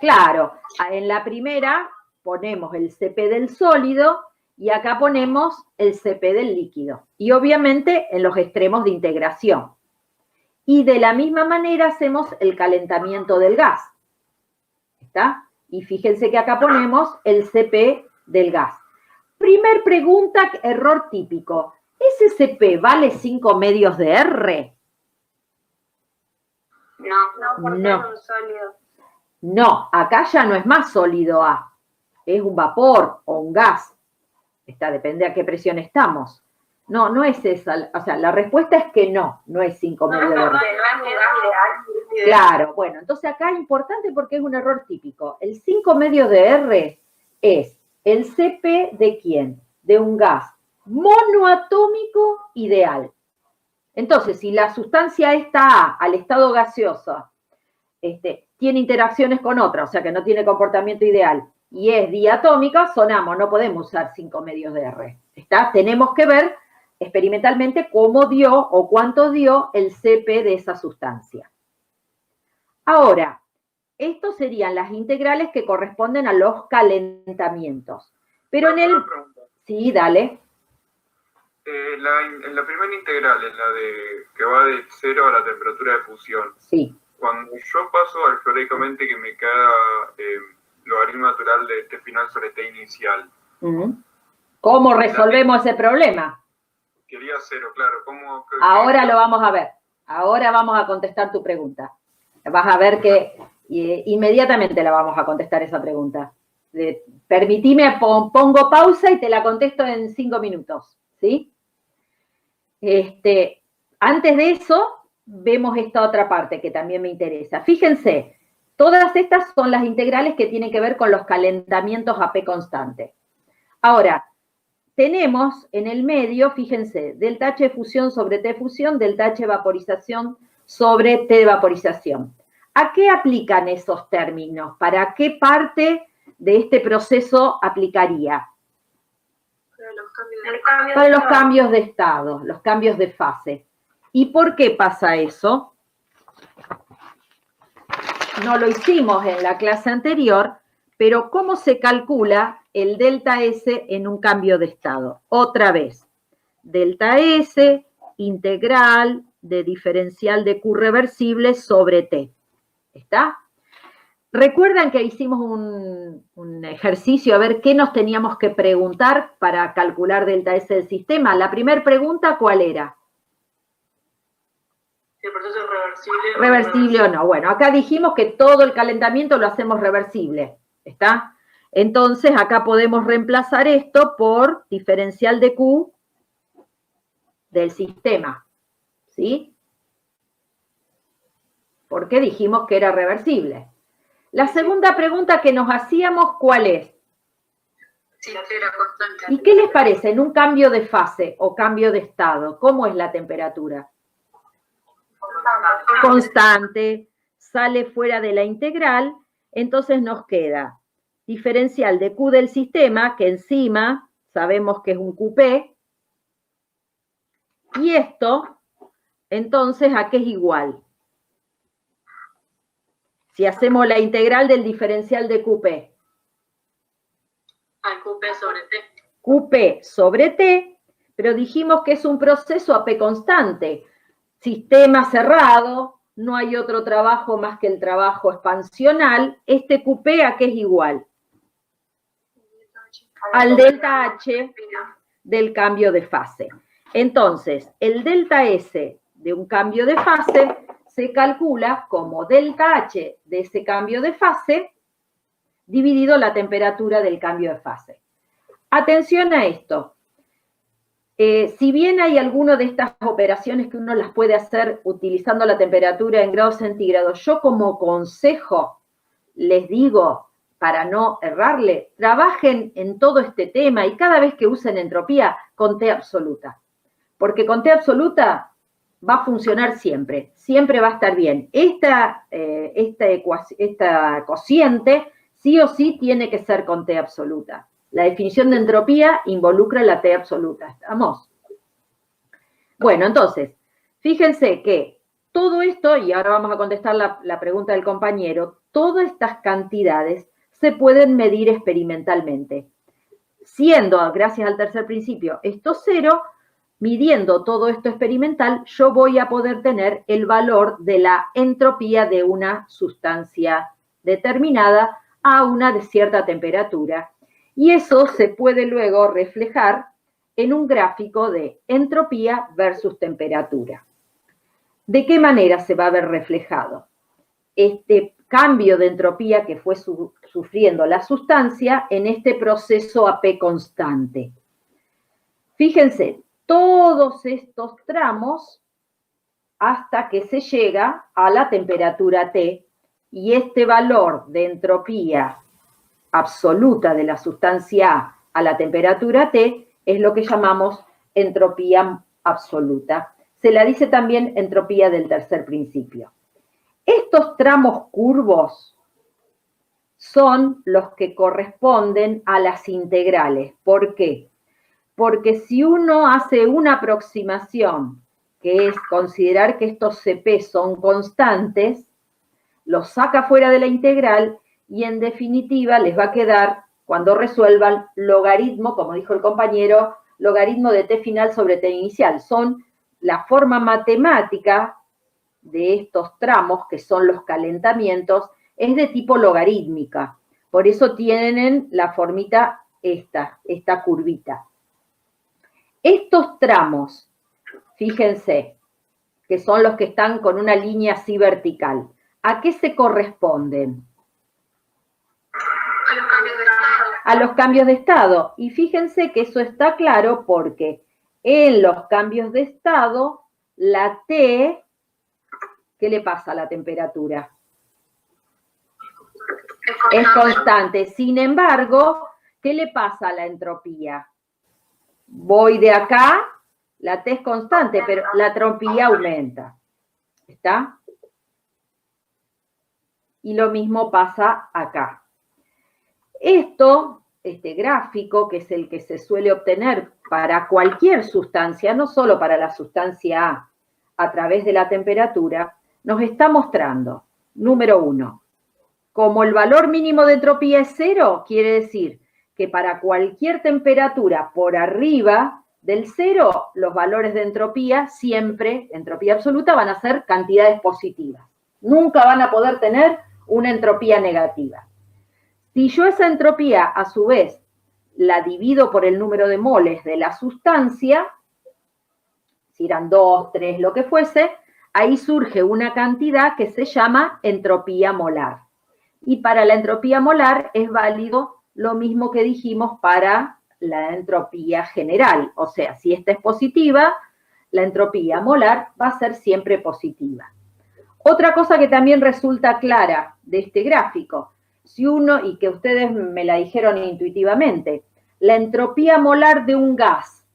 Claro, en la primera ponemos el CP del sólido y acá ponemos el CP del líquido. Y obviamente en los extremos de integración. Y de la misma manera hacemos el calentamiento del gas. ¿Está? Y fíjense que acá ponemos el CP del gas. Primer pregunta, error típico. ¿Ese CP vale 5 medios de R? No, porque no. es un sólido. No, acá ya no es más sólido A. Es un vapor o un gas. Depende a qué presión estamos. No, no es esa. O sea, la respuesta es que no es 5 medios de R. Claro, bueno, entonces acá es importante porque es un error típico. El 5 medios de R es el CP de ¿quién? De un gas monoatómico ideal. Entonces, si la sustancia esta A, al estado gaseoso, tiene interacciones con otra, o sea que no tiene comportamiento ideal, y es diatómica, sonamos, no podemos usar 5 medios de R. Tenemos que ver experimentalmente cómo dio o cuánto dio el CP de esa sustancia. Ahora, estos serían las integrales que corresponden a los calentamientos. Pero en el... Sí, dale. En la primera integral, en la de que va de 0 a la temperatura de fusión. Sí. Cuando yo paso algebraicamente que me queda logaritmo natural de T final sobre T inicial. ¿Cómo resolvemos ese problema? Quería 0, claro. Ahora lo vamos a ver. Ahora vamos a contestar tu pregunta. Vas a ver que inmediatamente la vamos a contestar esa pregunta. Permitime, pongo pausa y te la contesto en 5 minutos. ¿Sí? Antes de eso, vemos esta otra parte que también me interesa. Fíjense, todas estas son las integrales que tienen que ver con los calentamientos a P constante. Ahora, tenemos en el medio, fíjense, delta H de fusión sobre T de fusión, delta H de vaporización sobre T de vaporización. ¿A qué aplican esos términos? ¿Para qué parte de este proceso aplicaría? Para los cambios de estado, los cambios de fase. ¿Y por qué pasa eso? No lo hicimos en la clase anterior, pero ¿cómo se calcula el delta S en un cambio de estado. Otra vez, delta S integral de diferencial de Q reversible sobre T. ¿Está? ¿Recuerdan que hicimos un ejercicio a ver qué nos teníamos que preguntar para calcular delta S del sistema? La primera pregunta, ¿cuál era? ¿El proceso es reversible? ¿Reversible o no? Bueno, acá dijimos que todo el calentamiento lo hacemos reversible. ¿Está? Entonces, acá podemos reemplazar esto por diferencial de Q del sistema. ¿Sí? Porque dijimos que era reversible. La segunda pregunta que nos hacíamos, ¿cuál es? Sí, era constante. ¿Y qué les parece en un cambio de fase o cambio de estado? ¿Cómo es la temperatura? Constante, sale fuera de la integral, entonces nos queda diferencial de Q del sistema, que encima sabemos que es un QP, y esto, entonces, ¿a qué es igual? Si hacemos la integral del diferencial de QP. Al QP sobre T. QP sobre T, pero dijimos que es un proceso AP constante. Sistema cerrado, no hay otro trabajo más que el trabajo expansional. Este QP, ¿a qué es igual? Al delta H del cambio de fase. Entonces, el delta S de un cambio de fase se calcula como delta H de ese cambio de fase dividido la temperatura del cambio de fase. Atención a esto. Si bien hay alguna de estas operaciones que uno las puede hacer utilizando la temperatura en grados centígrados, yo como consejo les digo, para no errarle, trabajen en todo este tema y cada vez que usen entropía con T absoluta. Porque con T absoluta va a funcionar siempre, siempre va a estar bien. Esta cociente sí o sí tiene que ser con T absoluta. La definición de entropía involucra la T absoluta, ¿estamos? Bueno, entonces, fíjense que todo esto, y ahora vamos a contestar la pregunta del compañero, todas estas cantidades se pueden medir experimentalmente. Siendo, gracias al tercer principio, esto cero, midiendo todo esto experimental, yo voy a poder tener el valor de la entropía de una sustancia determinada a una de cierta temperatura. Y eso se puede luego reflejar en un gráfico de entropía versus temperatura. ¿De qué manera se va a ver reflejado? Este cambio de entropía que fue sufriendo la sustancia en este proceso AP constante. Fíjense, todos estos tramos hasta que se llega a la temperatura T y este valor de entropía absoluta de la sustancia A la temperatura T es lo que llamamos entropía absoluta. Se la dice también entropía del tercer principio. Estos tramos curvos son los que corresponden a las integrales. ¿Por qué? Porque si uno hace una aproximación, que es considerar que estos CP son constantes, los saca fuera de la integral y en definitiva les va a quedar, cuando resuelvan, logaritmo, como dijo el compañero, logaritmo de T final sobre T inicial. Son la forma matemática de estos tramos, que son los calentamientos, es de tipo logarítmica. Por eso tienen la formita esta curvita. Estos tramos, fíjense, que son los que están con una línea así vertical, ¿a qué se corresponden? A los cambios de estado. A los cambios de estado. Y fíjense que eso está claro porque en los cambios de estado, la T, ¿qué le pasa a la temperatura? Es constante. Sin embargo, ¿qué le pasa a la entropía? Voy de acá, la T es constante, pero la entropía aumenta. ¿Está? Y lo mismo pasa acá. Este gráfico, que es el que se suele obtener para cualquier sustancia, no solo para la sustancia a través de la temperatura, nos está mostrando, número 1, como el valor mínimo de entropía es 0, quiere decir que para cualquier temperatura por arriba del cero, los valores de entropía siempre, entropía absoluta, van a ser cantidades positivas. Nunca van a poder tener una entropía negativa. Si yo esa entropía, a su vez, la divido por el número de moles de la sustancia, si eran 2, 3, lo que fuese, ahí surge una cantidad que se llama entropía molar. Y para la entropía molar es válido lo mismo que dijimos para la entropía general. O sea, si esta es positiva, la entropía molar va a ser siempre positiva. Otra cosa que también resulta clara de este gráfico, si uno, y que ustedes me la dijeron intuitivamente, la entropía molar de un gas,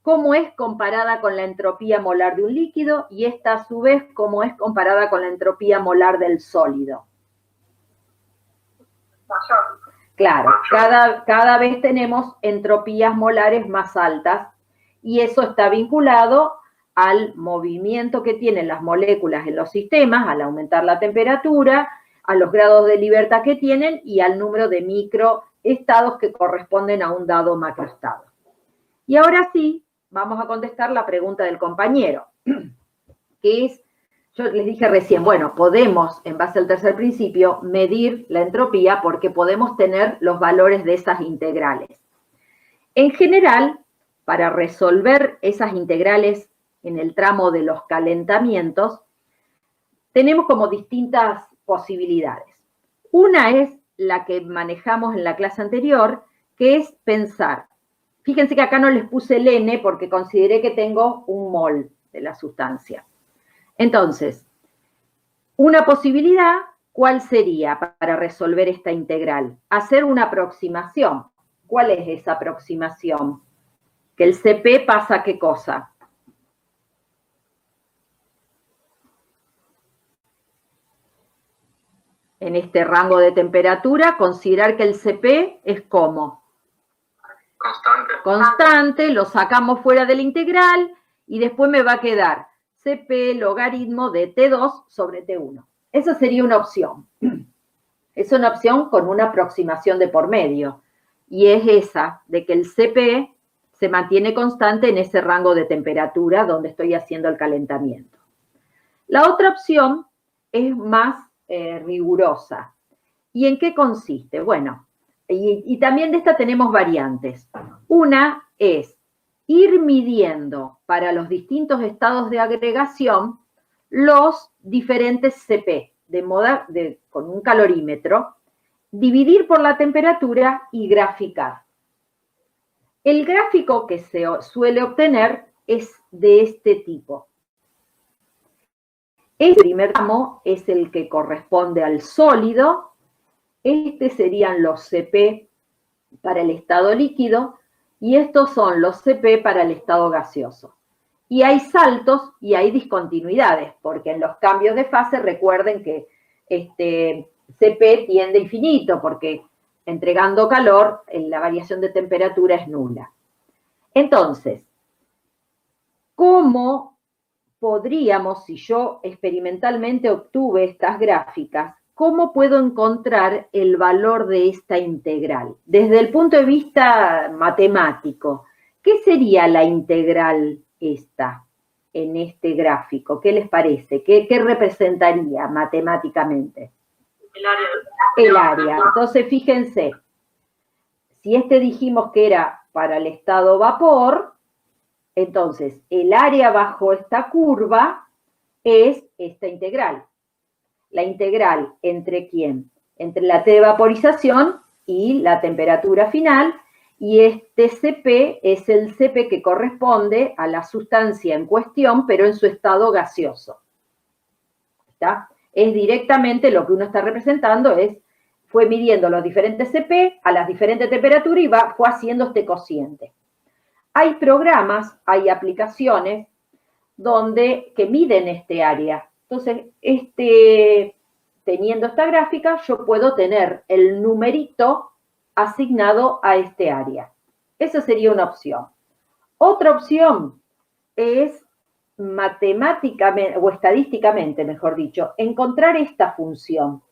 ¿cómo es comparada con la entropía molar de un líquido? Y esta, a su vez, ¿cómo es comparada con la entropía molar del sólido? Mayor. Claro, cada vez tenemos entropías molares más altas y eso está vinculado al movimiento que tienen las moléculas en los sistemas, al aumentar la temperatura, a los grados de libertad que tienen y al número de microestados que corresponden a un dado macroestado. Y ahora sí, vamos a contestar la pregunta del compañero, que es, yo les dije recién, bueno, podemos, en base al tercer principio, medir la entropía porque podemos tener los valores de esas integrales. En general, para resolver esas integrales en el tramo de los calentamientos, tenemos como distintas posibilidades. Una es la que manejamos en la clase anterior, que es pensar. Fíjense que acá no les puse el N porque consideré que tengo un mol de la sustancia. Entonces, una posibilidad, ¿cuál sería para resolver esta integral? Hacer una aproximación. ¿Cuál es esa aproximación? Que el Cp pasa ¿qué cosa? En este rango de temperatura, considerar que el Cp es ¿cómo? Constante. Constante, lo sacamos fuera de la integral y después me va a quedar Cp logaritmo de T2 sobre T1. Esa sería una opción. Es una opción con una aproximación de por medio. Y es esa, de que el Cp se mantiene constante en ese rango de temperatura donde estoy haciendo el calentamiento. La otra opción es más rigurosa. ¿Y en qué consiste? Bueno, y también de esta tenemos variantes. Una es ir midiendo para los distintos estados de agregación los diferentes Cp, con un calorímetro, dividir por la temperatura y graficar. El gráfico que se suele obtener es de este tipo. El primer tramo es el que corresponde al sólido. Este serían los Cp para el estado líquido y estos son los Cp para el estado gaseoso. Y hay saltos y hay discontinuidades, porque en los cambios de fase recuerden que Cp tiende a infinito, porque entregando calor, la variación de temperatura es nula. Entonces, ¿cómo podríamos, si yo experimentalmente obtuve estas gráficas, cómo puedo encontrar el valor de esta integral? Desde el punto de vista matemático, ¿qué sería la integral esta en este gráfico? ¿Qué les parece? ¿Qué representaría matemáticamente? El área. El área. Entonces, fíjense, si dijimos que era para el estado vapor, entonces el área bajo esta curva es esta integral. La integral entre ¿quién? Entre la T de vaporización y la temperatura final, y este Cp es el Cp que corresponde a la sustancia en cuestión, pero en su estado gaseoso. ¿Está? Es directamente lo que uno está representando, fue midiendo los diferentes Cp a las diferentes temperaturas y fue haciendo este cociente. Hay programas, hay aplicaciones que miden este área. Entonces, teniendo esta gráfica, yo puedo tener el numerito asignado a este área. Esa sería una opción. Otra opción es matemáticamente, o estadísticamente, mejor dicho, encontrar esta función,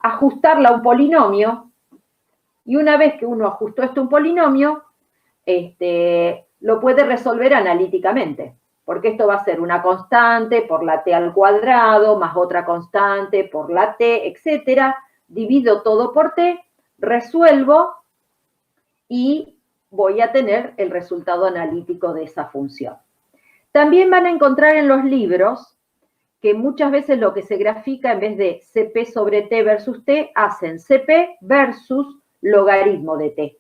ajustarla a un polinomio Y una vez que uno ajustó esto a un polinomio, lo puede resolver analíticamente, porque esto va a ser una constante por la t al cuadrado, más otra constante por la t, etcétera. Divido todo por t, resuelvo y voy a tener el resultado analítico de esa función. También van a encontrar en los libros que muchas veces lo que se grafica en vez de CP sobre T versus T, hacen CP versus logaritmo de T.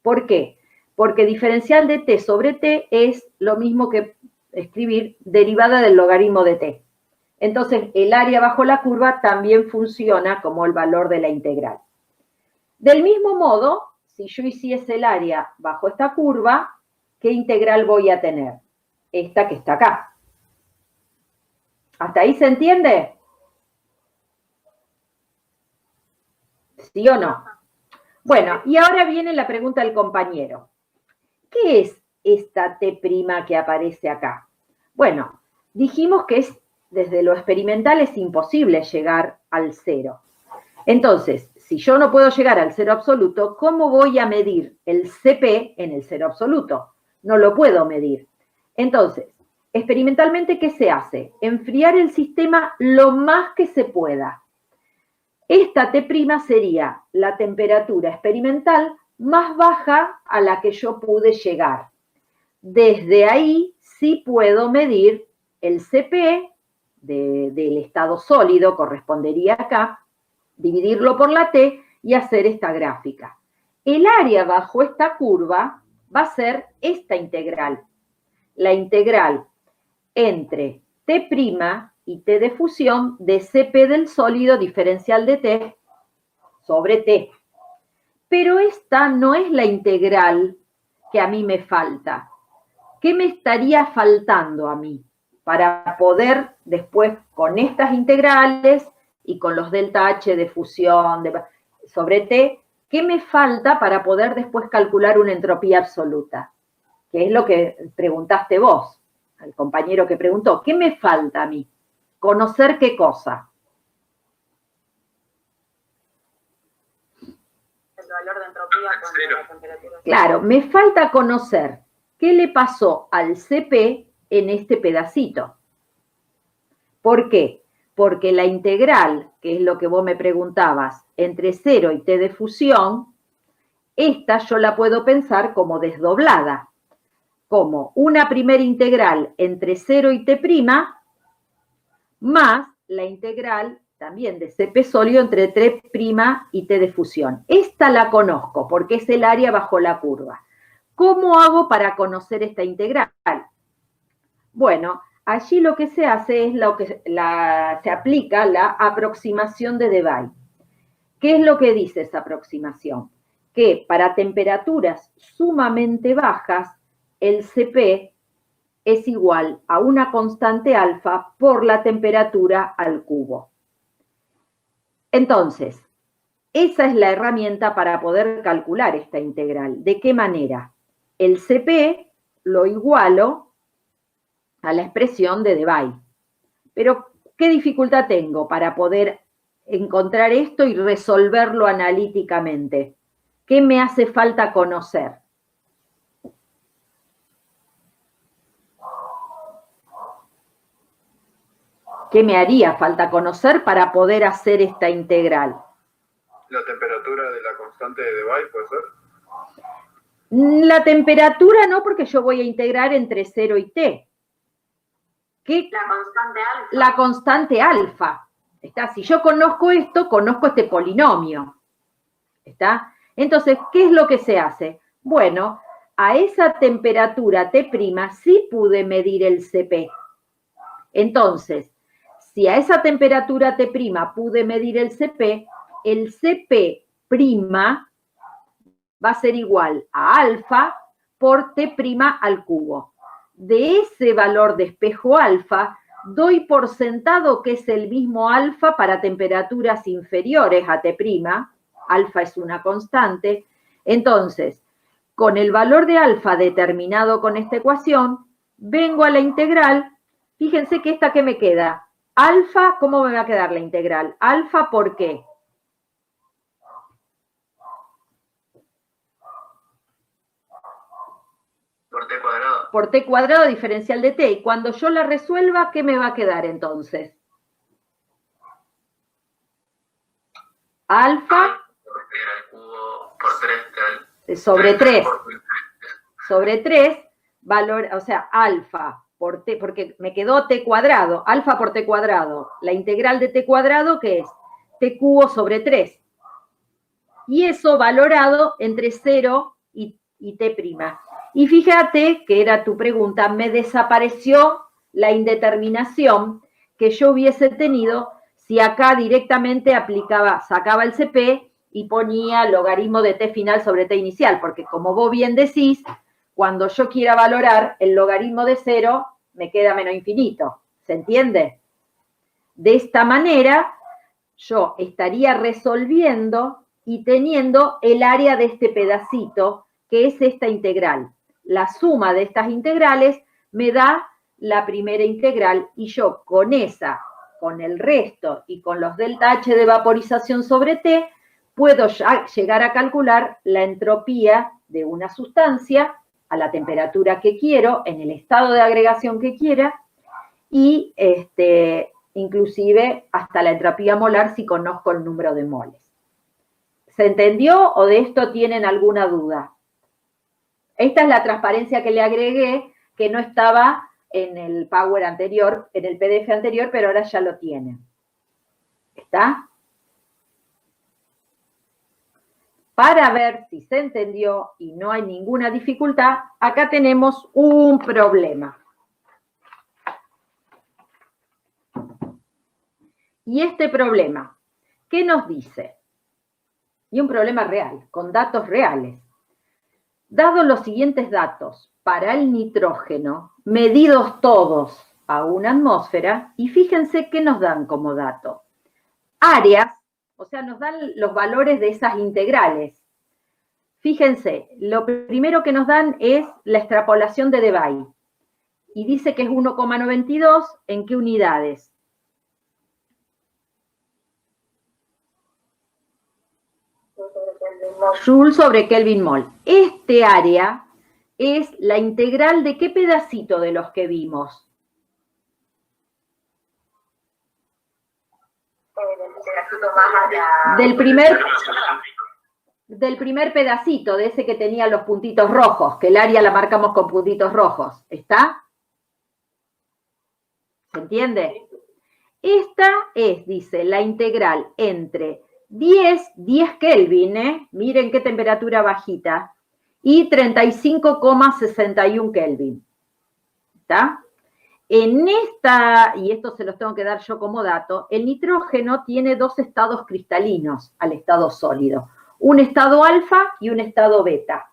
¿Por qué? Porque diferencial de T sobre T es lo mismo que escribir derivada del logaritmo de T. Entonces, el área bajo la curva también funciona como el valor de la integral. Del mismo modo, si yo hiciese el área bajo esta curva, ¿qué integral voy a tener? Esta que está acá. ¿Hasta ahí se entiende? ¿Sí o no? Bueno, y ahora viene la pregunta del compañero. ¿Qué es esta T' que aparece acá? Bueno, dijimos que desde lo experimental es imposible llegar al cero. Entonces, si yo no puedo llegar al cero absoluto, ¿cómo voy a medir el CP en el cero absoluto? No lo puedo medir. Entonces, experimentalmente, ¿qué se hace? Enfriar el sistema lo más que se pueda. Esta T' sería la temperatura experimental más baja a la que yo pude llegar. Desde ahí sí puedo medir el CP del estado sólido, correspondería acá, dividirlo por la T y hacer esta gráfica. El área bajo esta curva va a ser esta integral. La integral entre T' y T de fusión de CP del sólido diferencial de T sobre T. Pero esta no es la integral que a mí me falta. ¿Qué me estaría faltando a mí para poder después con estas integrales y con los delta H de fusión sobre T, qué me falta para poder después calcular una entropía absoluta? Que es lo que preguntaste vos, al compañero que preguntó. ¿Qué me falta a mí? ¿Conocer qué cosa? El valor de entropía con la temperatura. Claro, me falta conocer qué le pasó al CP en este pedacito. ¿Por qué? Porque la integral, que es lo que vos me preguntabas, entre 0 y T de fusión, esta yo la puedo pensar como desdoblada, como una primera integral entre 0 y T' más la integral también de CP sólido entre T' y T de fusión. Esta la conozco porque es el área bajo la curva. ¿Cómo hago para conocer esta integral? Bueno, allí lo que se hace es se aplica la aproximación de Debye. ¿Qué es lo que dice esa aproximación? Que para temperaturas sumamente bajas, el CP es igual a una constante alfa por la temperatura al cubo. Entonces, esa es la herramienta para poder calcular esta integral. ¿De qué manera? El CP lo igualo a la expresión de Debye. Pero, ¿qué dificultad tengo para poder encontrar esto y resolverlo analíticamente? ¿Qué me hace falta conocer? ¿Qué me haría falta conocer para poder hacer esta integral? La temperatura de la constante de Debye, ¿puede ser? La temperatura no, porque yo voy a integrar entre 0 y T. ¿Qué? La constante alfa. La constante alfa. ¿Está? Si yo conozco esto, conozco este polinomio. ¿Está? Entonces, ¿qué es lo que se hace? Bueno, a esa temperatura T' sí pude medir el CP. Entonces, si a esa temperatura T' pude medir el CP va a ser igual a alfa por T' al cubo. De ese valor de espejo alfa, doy por sentado que es el mismo alfa para temperaturas inferiores a T', alfa es una constante. Entonces, con el valor de alfa determinado con esta ecuación, vengo a la integral. Fíjense que esta que me queda, alfa, ¿cómo me va a quedar la integral? Alfa, ¿por qué? por T cuadrado diferencial de T. Y cuando yo la resuelva, ¿qué me va a quedar entonces? Alfa sobre 3. Sobre 3, valor, o sea, alfa por T, porque me quedó T cuadrado, alfa por T cuadrado. La integral de T cuadrado, ¿qué es? T cubo sobre 3. Y eso valorado entre 0 y T'. Y fíjate, que era tu pregunta, me desapareció la indeterminación que yo hubiese tenido si acá directamente aplicaba, sacaba el CP y ponía logaritmo de T final sobre T inicial, porque como vos bien decís, cuando yo quiera valorar el logaritmo de 0, me queda menos infinito. ¿Se entiende? De esta manera, yo estaría resolviendo y teniendo el área de este pedacito, que es esta integral. La suma de estas integrales me da la primera integral y yo con esa, con el resto y con los delta H de vaporización sobre T, puedo llegar a calcular la entropía de una sustancia a la temperatura que quiero, en el estado de agregación que quiera, y inclusive hasta la entropía molar si conozco el número de moles. ¿Se entendió o de esto tienen alguna duda? Esta es la transparencia que le agregué, que no estaba en el Power anterior, en el PDF anterior, pero ahora ya lo tienen. ¿Está? Para ver si se entendió y no hay ninguna dificultad, acá tenemos un problema. Y este problema, ¿qué nos dice? Y un problema real, con datos reales. Dados los siguientes datos para el nitrógeno, medidos todos a una atmósfera, y fíjense qué nos dan como dato. Áreas, o sea, nos dan los valores de esas integrales. Fíjense, lo primero que nos dan es la extrapolación de Debye. Y dice que es 1,92, ¿en qué unidades? Joule sobre Kelvin mol. Este área es la integral de qué pedacito de los que vimos. Del primer pedacito, de ese que tenía los puntitos rojos, que el área la marcamos con puntitos rojos. ¿Está? ¿Se entiende? Esta es, dice, la integral entre 10 Kelvin, miren qué temperatura bajita, y 35,61 Kelvin. ¿Está? En esta, y esto se los tengo que dar yo como dato, el nitrógeno tiene dos estados cristalinos al estado sólido. Un estado alfa y un estado beta.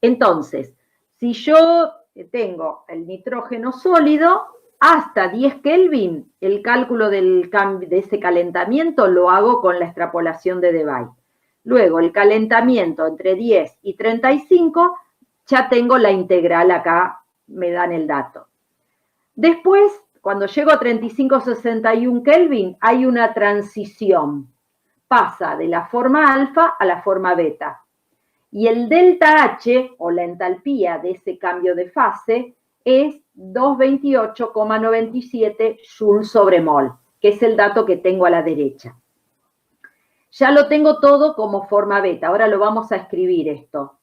Entonces, si yo tengo el nitrógeno sólido, hasta 10 Kelvin, el cálculo de ese calentamiento lo hago con la extrapolación de Debye. Luego, el calentamiento entre 10 y 35, ya tengo la integral acá, me dan el dato. Después, cuando llego a 35,61 Kelvin, hay una transición. Pasa de la forma alfa a la forma beta. Y el delta H, o la entalpía de ese cambio de fase, es 228,97 Joule sobre mol, que es el dato que tengo a la derecha. Ya lo tengo todo como forma beta. Ahora lo vamos a escribir esto.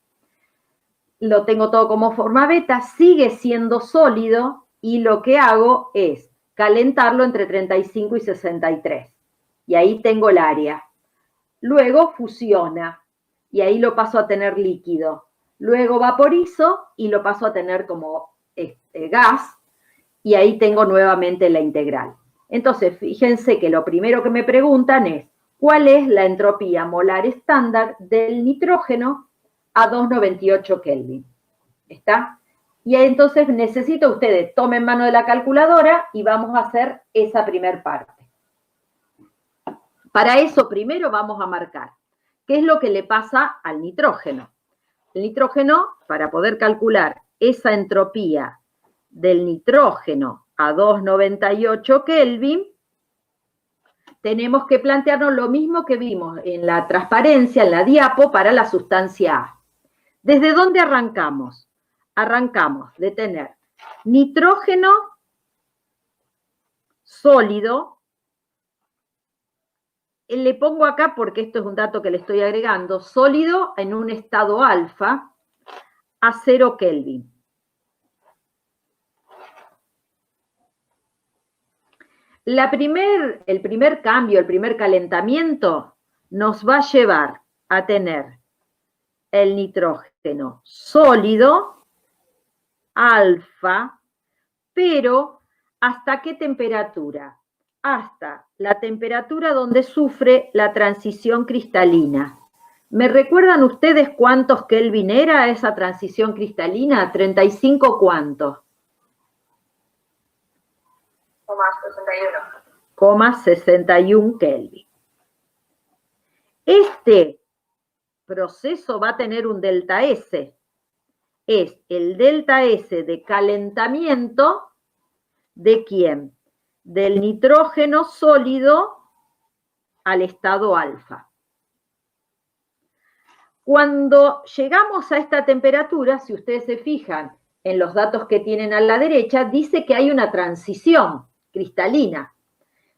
Lo tengo todo como forma beta, sigue siendo sólido y lo que hago es calentarlo entre 35 y 63. Y ahí tengo el área. Luego fusiona y ahí lo paso a tener líquido. Luego vaporizo y lo paso a tener como gas y ahí tengo nuevamente la integral. Entonces, fíjense que lo primero que me preguntan es ¿cuál es la entropía molar estándar del nitrógeno a 298 Kelvin? ¿Está? Y entonces necesito ustedes tomen mano de la calculadora y vamos a hacer esa primer parte. Para eso primero vamos a marcar qué es lo que le pasa al nitrógeno. El nitrógeno, para poder calcular esa entropía del nitrógeno a 298 Kelvin, tenemos que plantearnos lo mismo que vimos en la transparencia, en la diapo, para la sustancia A. ¿Desde dónde arrancamos? arrancamos de tener nitrógeno sólido. Le pongo acá, porque esto es un dato que le estoy agregando, sólido en un estado alfa a 0 Kelvin. El primer cambio, el primer calentamiento, nos va a llevar a tener el nitrógeno sólido, alfa, pero ¿hasta qué temperatura? Hasta la temperatura donde sufre la transición cristalina. ¿Me recuerdan ustedes cuántos Kelvin era esa transición cristalina? ¿35 cuántos? 61 Kelvin. Este proceso va a tener un delta S. Es el delta S de calentamiento ¿de quién? Del nitrógeno sólido al estado alfa. Cuando llegamos a esta temperatura, si ustedes se fijan en los datos que tienen a la derecha, dice que hay una transición cristalina.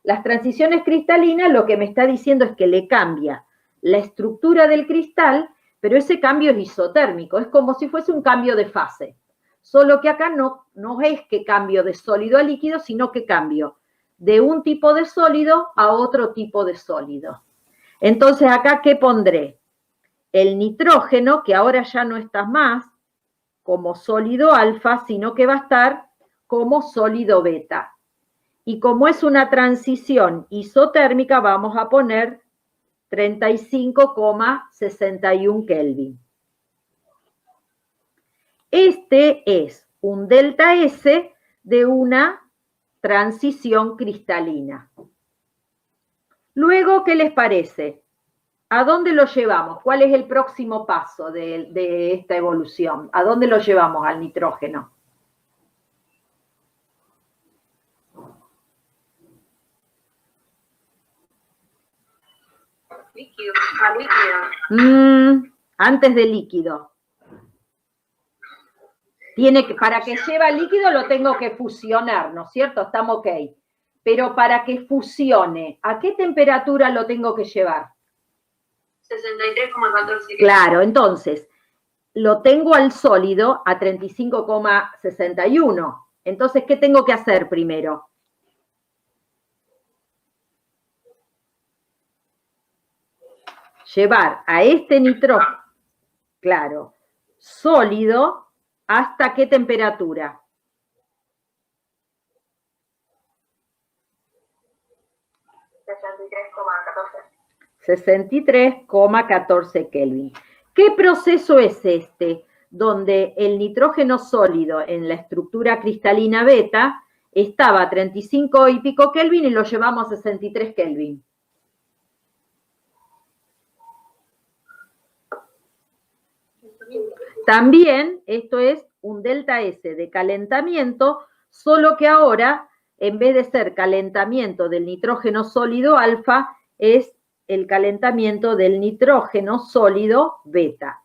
Las transiciones cristalinas lo que me está diciendo es que le cambia la estructura del cristal, pero ese cambio es isotérmico, es como si fuese un cambio de fase. Solo que acá no es que cambio de sólido a líquido, sino que cambio de un tipo de sólido a otro tipo de sólido. Entonces acá, ¿qué pondré? El nitrógeno, que ahora ya no está más como sólido alfa, sino que va a estar como sólido beta. Y como es una transición isotérmica, vamos a poner 35,61 Kelvin. Este es un delta S de una transición cristalina. Luego, ¿qué les parece? ¿A dónde lo llevamos? ¿Cuál es el próximo paso de esta evolución? ¿A dónde lo llevamos al nitrógeno? Líquido. A líquido. Antes de líquido. Para que lleve a líquido lo tengo que fusionar, ¿no es cierto? Estamos ok. Pero para que fusione, ¿a qué temperatura lo tengo que llevar? 63,14. Claro, entonces, lo tengo al sólido a 35,61. Entonces, ¿qué tengo que hacer primero? Llevar a este nitrógeno, claro, sólido, ¿hasta qué temperatura? 63,14 Kelvin. ¿Qué proceso es este? Donde el nitrógeno sólido en la estructura cristalina beta estaba a 35 y pico Kelvin y lo llevamos a 63 Kelvin. También esto es un delta S de calentamiento, solo que ahora, en vez de ser calentamiento del nitrógeno sólido alfa, es el calentamiento del nitrógeno sólido beta.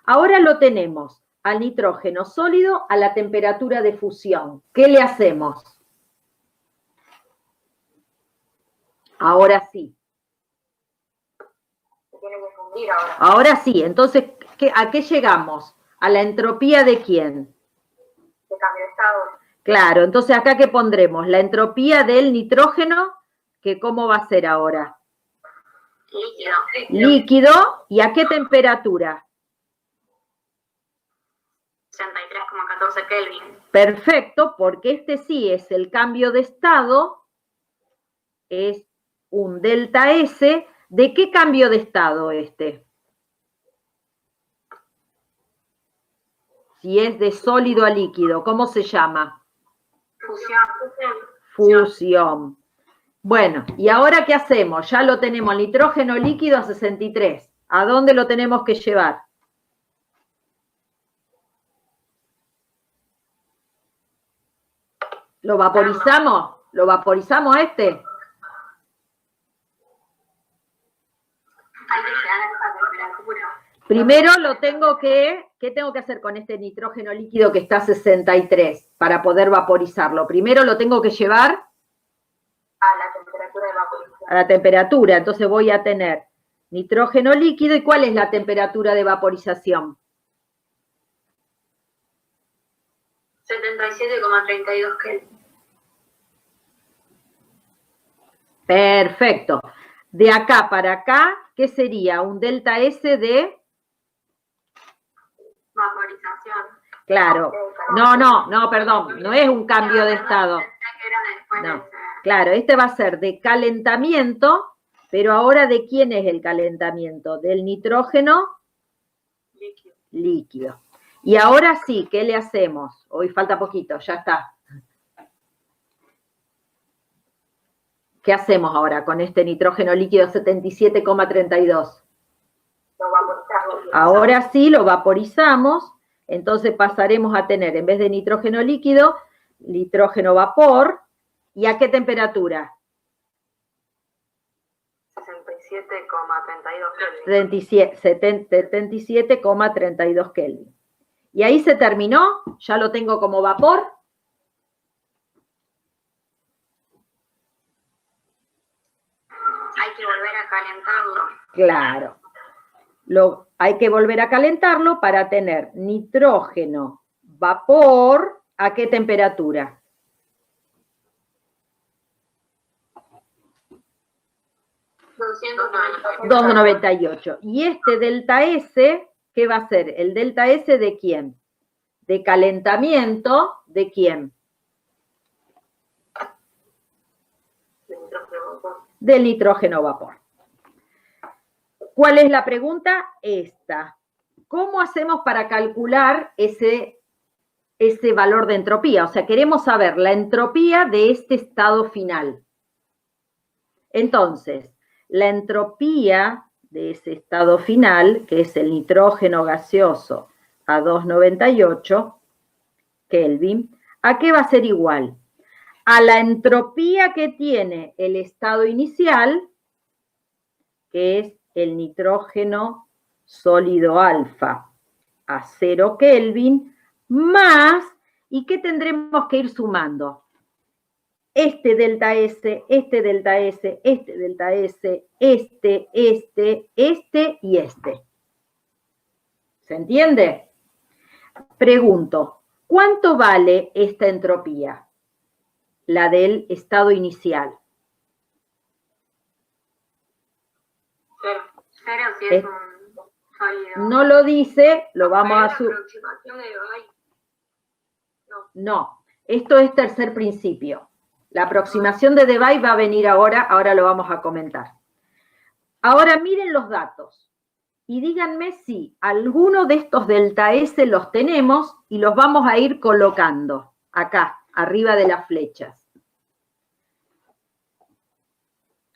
Ahora lo tenemos al nitrógeno sólido a la temperatura de fusión. ¿Qué le hacemos? Ahora sí. Se tiene que fundir ahora. Ahora sí, entonces, ¿a qué llegamos? ¿A la entropía de quién? De cambio de estado. Claro, entonces acá ¿qué pondremos? La entropía del nitrógeno, que ¿cómo va a ser ahora? Líquido. Líquido, ¿y a qué temperatura? 63,14 Kelvin. Perfecto, porque este sí es el cambio de estado, es un delta S. ¿De qué cambio de estado este? Si es de sólido a líquido, ¿cómo se llama? Fusión. Fusión. Bueno, ¿y ahora qué hacemos? Ya lo tenemos, nitrógeno líquido a 63. ¿A dónde lo tenemos que llevar? ¿Lo vaporizamos? ¿Lo vaporizamos a este? Hay que llegar a esa temperatura. Primero lo tengo que ¿qué tengo que hacer con este nitrógeno líquido que está a 63 para poder vaporizarlo? Primero lo tengo que llevar A la temperatura de vaporización. a la temperatura. Entonces voy a tener nitrógeno líquido. ¿Y cuál es la temperatura de vaporización? 77,32 Kelvin. Perfecto. De acá para acá, ¿qué sería? Un delta S de... Vaporización. Claro. No, perdón. No es un cambio de estado. No. Claro, este va a ser de calentamiento, pero ahora ¿de quién es el calentamiento? Del nitrógeno líquido. Y ahora sí, ¿qué le hacemos? Hoy falta poquito, ya está. ¿Qué hacemos ahora con este nitrógeno líquido 77,32? Lo vaporizamos. Ahora sí lo vaporizamos, entonces pasaremos a tener, en vez de nitrógeno líquido, nitrógeno vapor. ¿Y a qué temperatura? 67,32 Kelvin. 77,32 Kelvin. Y ahí se terminó, ya lo tengo como vapor. Hay que volver a calentarlo. Claro. Hay que volver a calentarlo para tener nitrógeno vapor. ¿A qué temperatura? 298. Y este delta S, ¿qué va a ser? El delta S ¿de quién? De calentamiento, ¿de quién? Del nitrógeno vapor. ¿Cuál es la pregunta? Esta. ¿Cómo hacemos para calcular ese valor de entropía? O sea, queremos saber la entropía de este estado final. Entonces, la entropía de ese estado final, que es el nitrógeno gaseoso a 298 Kelvin, ¿a qué va a ser igual? A la entropía que tiene el estado inicial, que es el nitrógeno sólido alfa a 0 Kelvin, más, ¿y qué tendremos que ir sumando? Este delta S, este delta S, este delta S, este y este. ¿Se entiende? Pregunto, ¿cuánto vale esta entropía? La del estado inicial. Cero si es un sólido. No lo dice, lo vamos a subir. Aproximación de Debye. No, esto es tercer principio. La aproximación de Debye va a venir ahora lo vamos a comentar. Ahora miren los datos y díganme si alguno de estos delta S los tenemos y los vamos a ir colocando acá, arriba de las flechas.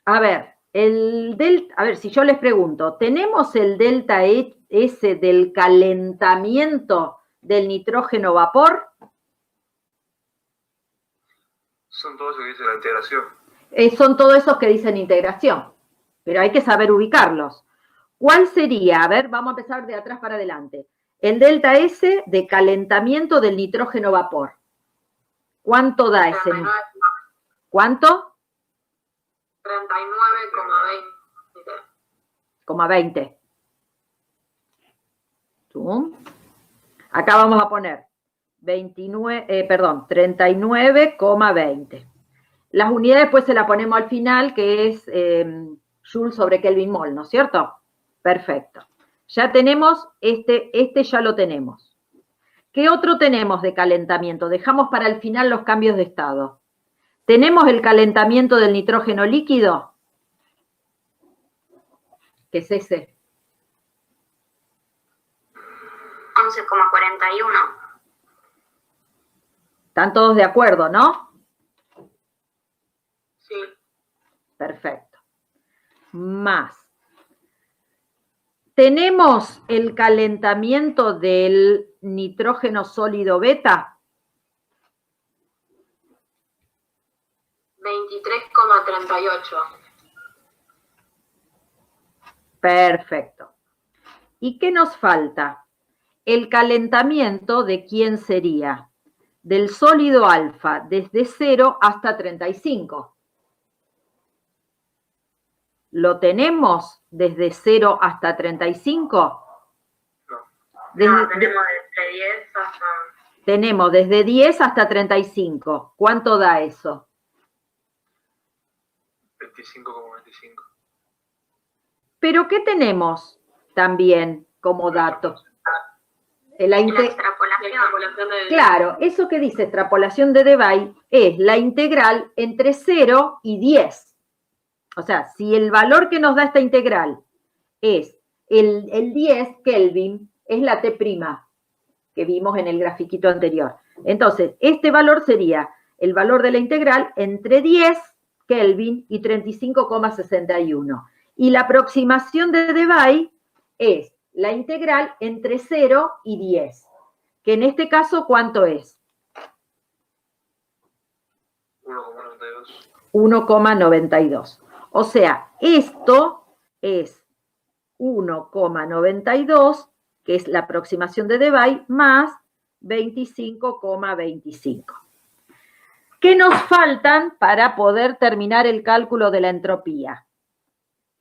A ver, si yo les pregunto, ¿tenemos el delta S del calentamiento del nitrógeno vapor? Son todos los que dicen la integración. Son todos esos que dicen integración, pero hay que saber ubicarlos. ¿Cuál sería? A ver, vamos a empezar de atrás para adelante. El delta S de calentamiento del nitrógeno vapor. ¿Cuánto da ese? ¿Cuánto? 39,20. Acá vamos a poner 39,20. Las unidades después se las ponemos al final, que es Joule sobre Kelvin mol, ¿no es cierto? Perfecto. Ya tenemos, este ya lo tenemos. ¿Qué otro tenemos de calentamiento? Dejamos para el final los cambios de estado. ¿Tenemos el calentamiento del nitrógeno líquido? ¿Qué es ese? 11,41. ¿Están todos de acuerdo, no? Sí. Perfecto. Más. ¿Tenemos el calentamiento del nitrógeno sólido beta? 23,38. Perfecto. ¿Y qué nos falta? el calentamiento de quién sería. Del sólido alfa, desde 0 hasta 35. ¿Lo tenemos desde 0 hasta 35? No, tenemos desde 10 hasta... Tenemos desde 10 hasta 35. ¿Cuánto da eso? 25,25. ¿Pero qué tenemos también como dato? La extrapolación de... Claro, eso que dice extrapolación de Debye es la integral entre 0 y 10. O sea, si el valor que nos da esta integral es el 10 Kelvin, es la T' que vimos en el grafiquito anterior. Entonces, este valor sería el valor de la integral entre 10 Kelvin y 35,61. Y la aproximación de Debye es la integral entre 0 y 10. Que en este caso, ¿cuánto es? 1,92. 1,92. O sea, esto es 1,92, que es la aproximación de Debye, más 25,25. ¿Qué nos faltan para poder terminar el cálculo de la entropía?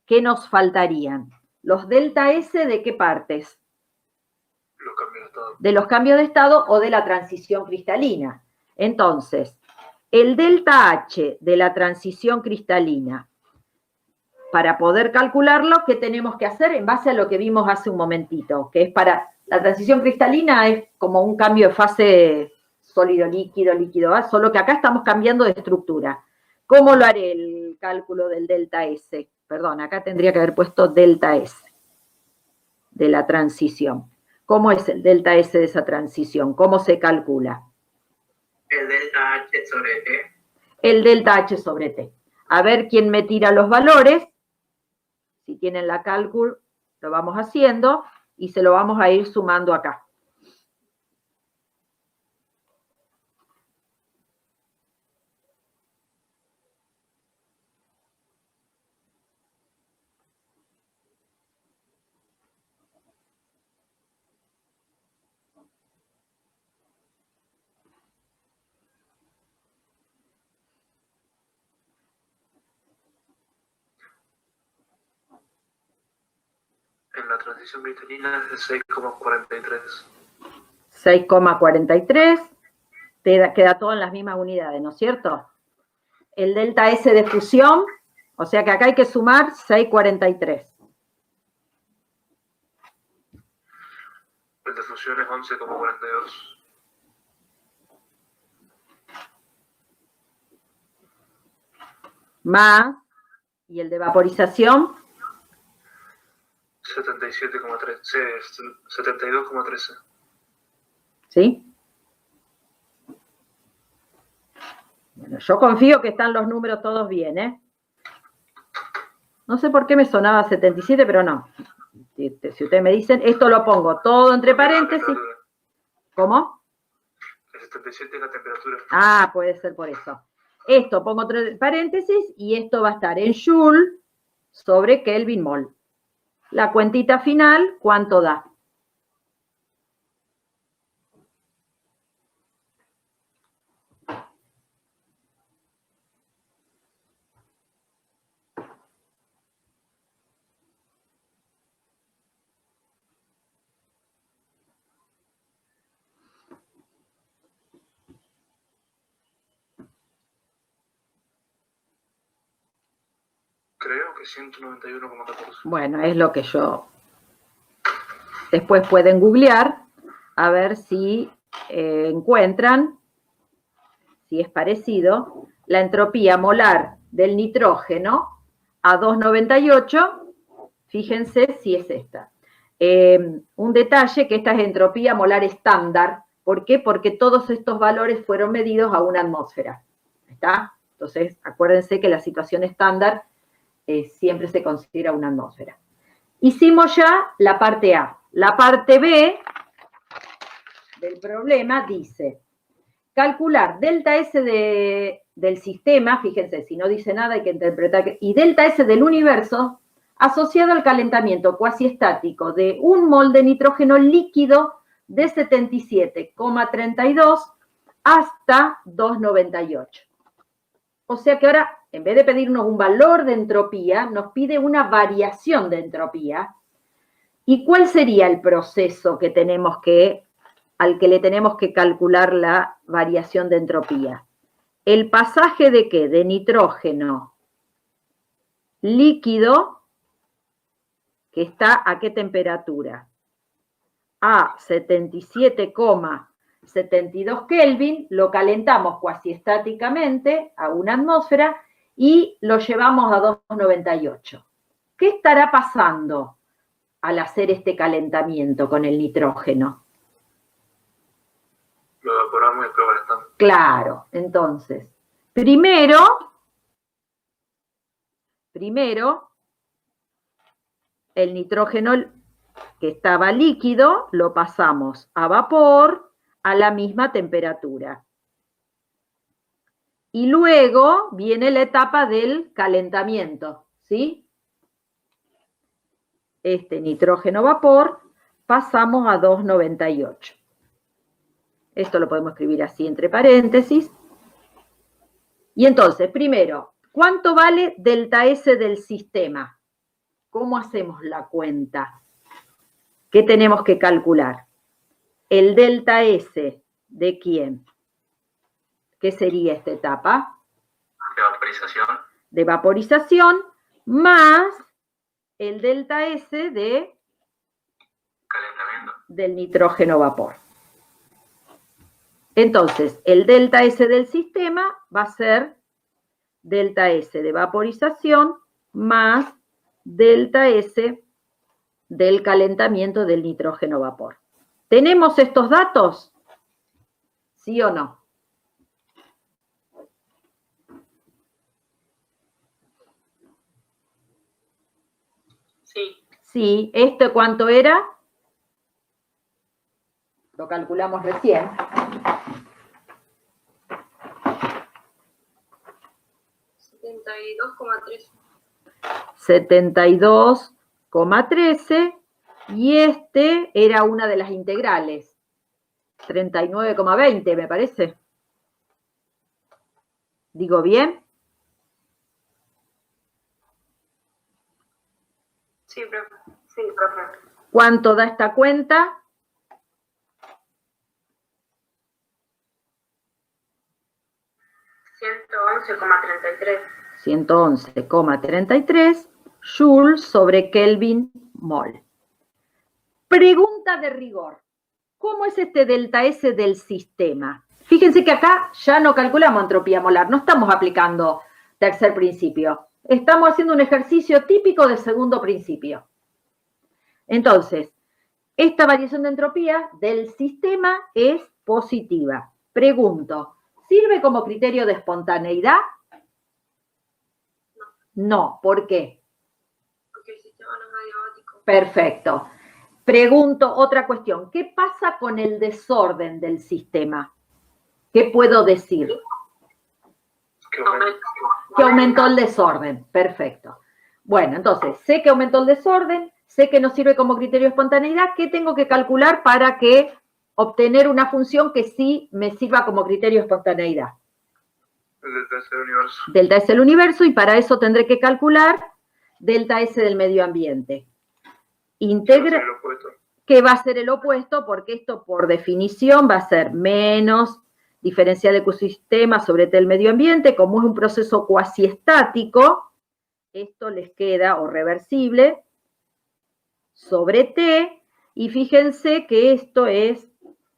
¿Qué nos faltarían? ¿Los delta S de qué partes? Los cambios de estado. De los cambios de estado o de la transición cristalina. Entonces, el delta H de la transición cristalina, para poder calcularlo, ¿qué tenemos que hacer? En base a lo que vimos hace un momentito, que es para la transición cristalina es como un cambio de fase sólido-líquido, líquido-gas, solo que acá estamos cambiando de estructura. ¿Cómo lo haré el cálculo del delta S? Perdón, acá tendría que haber puesto delta S de la transición. ¿Cómo es el delta S de esa transición? ¿Cómo se calcula? El delta H sobre T. El delta H sobre T. A ver quién me tira los valores. Si tienen la cálculo, lo vamos haciendo y se lo vamos a ir sumando acá. En la transición cristalina es de 6,43. 6,43. Queda todo en las mismas unidades, ¿no es cierto? El delta S de fusión, o sea que acá hay que sumar 6,43. El de fusión es 11,42. Más, y el de vaporización, 72,13. ¿sí? Bueno, yo confío que están los números todos bien, ¿eh? No sé por qué me sonaba 77, pero no. Si ustedes me dicen, esto lo pongo todo entre paréntesis. ¿Cómo? El 77 es la temperatura. Ah, puede ser por eso. Esto pongo entre paréntesis y esto va a estar en Joule sobre Kelvin mol. La cuentita final, ¿cuánto da? Creo que 191,14. Bueno, es lo que yo... Después pueden googlear a ver si encuentran, si es parecido, la entropía molar del nitrógeno a 2,98. Fíjense si es esta. Un detalle, que esta es entropía molar estándar. ¿Por qué? Porque todos estos valores fueron medidos a una atmósfera. ¿Está? Entonces, acuérdense que la situación estándar siempre se considera una atmósfera. Hicimos ya la parte A. La parte B del problema dice, calcular delta S del sistema, fíjense, si no dice nada hay que interpretar, y delta S del universo asociado al calentamiento cuasi estático de 1 mol de nitrógeno líquido de 77,32 hasta 2,98. O sea que ahora, en vez de pedirnos un valor de entropía, nos pide una variación de entropía. ¿Y cuál sería el proceso que al que le tenemos que calcular la variación de entropía? El pasaje de ¿qué? De nitrógeno líquido, que está ¿a qué temperatura? A 77,72 Kelvin, lo calentamos cuasi estáticamente a una atmósfera y lo llevamos a 2,98. ¿Qué estará pasando al hacer este calentamiento con el nitrógeno? Lo evaporamos y después calentamos. Claro, entonces, primero, el nitrógeno que estaba líquido lo pasamos a vapor a la misma temperatura. Y luego viene la etapa del calentamiento, ¿sí? Este nitrógeno vapor pasamos a 2,98. Esto lo podemos escribir así entre paréntesis. Y entonces, primero, ¿cuánto vale delta S del sistema? ¿Cómo hacemos la cuenta? ¿Qué tenemos que calcular? El delta S, ¿de quién? ¿Qué sería esta etapa? De vaporización. De vaporización, más el delta S Calentamiento. del nitrógeno vapor. Entonces, el delta S del sistema va a ser delta S de vaporización más delta S del calentamiento del nitrógeno vapor. ¿Tenemos estos datos? ¿Sí o no? Sí. Sí, ¿este cuánto era? Lo calculamos recién. 72,13. 72,13 y este era una de las integrales. 39,20 me parece. ¿Digo bien? Sí, profe. Sí, profe. ¿Cuánto da esta cuenta? 111,33. 111,33 Joule sobre Kelvin mol. Pregunta de rigor. ¿Cómo es este delta S del sistema? Fíjense que acá ya no calculamos entropía molar, no estamos aplicando tercer principio. Estamos haciendo un ejercicio típico del segundo principio. Entonces, esta variación de entropía del sistema es positiva. Pregunto, ¿sirve como criterio de espontaneidad? No, ¿por qué? Porque el sistema no es adiabático. Perfecto. Pregunto otra cuestión. ¿Qué pasa con el desorden del sistema? ¿Qué puedo decir? Que aumentó el desorden. Perfecto. Bueno, entonces, sé que aumentó el desorden, sé que no sirve como criterio de espontaneidad. ¿Qué tengo que calcular para que obtener una función que sí me sirva como criterio de espontaneidad? El delta S del universo. Delta S del universo, y para eso tendré que calcular delta S del medio ambiente. Integra, que va a ser el opuesto, porque esto por definición va a ser menos diferencial de ecosistema sobre T del medio ambiente. Como es un proceso cuasi estático, esto les queda, o reversible, sobre T, y fíjense que esto es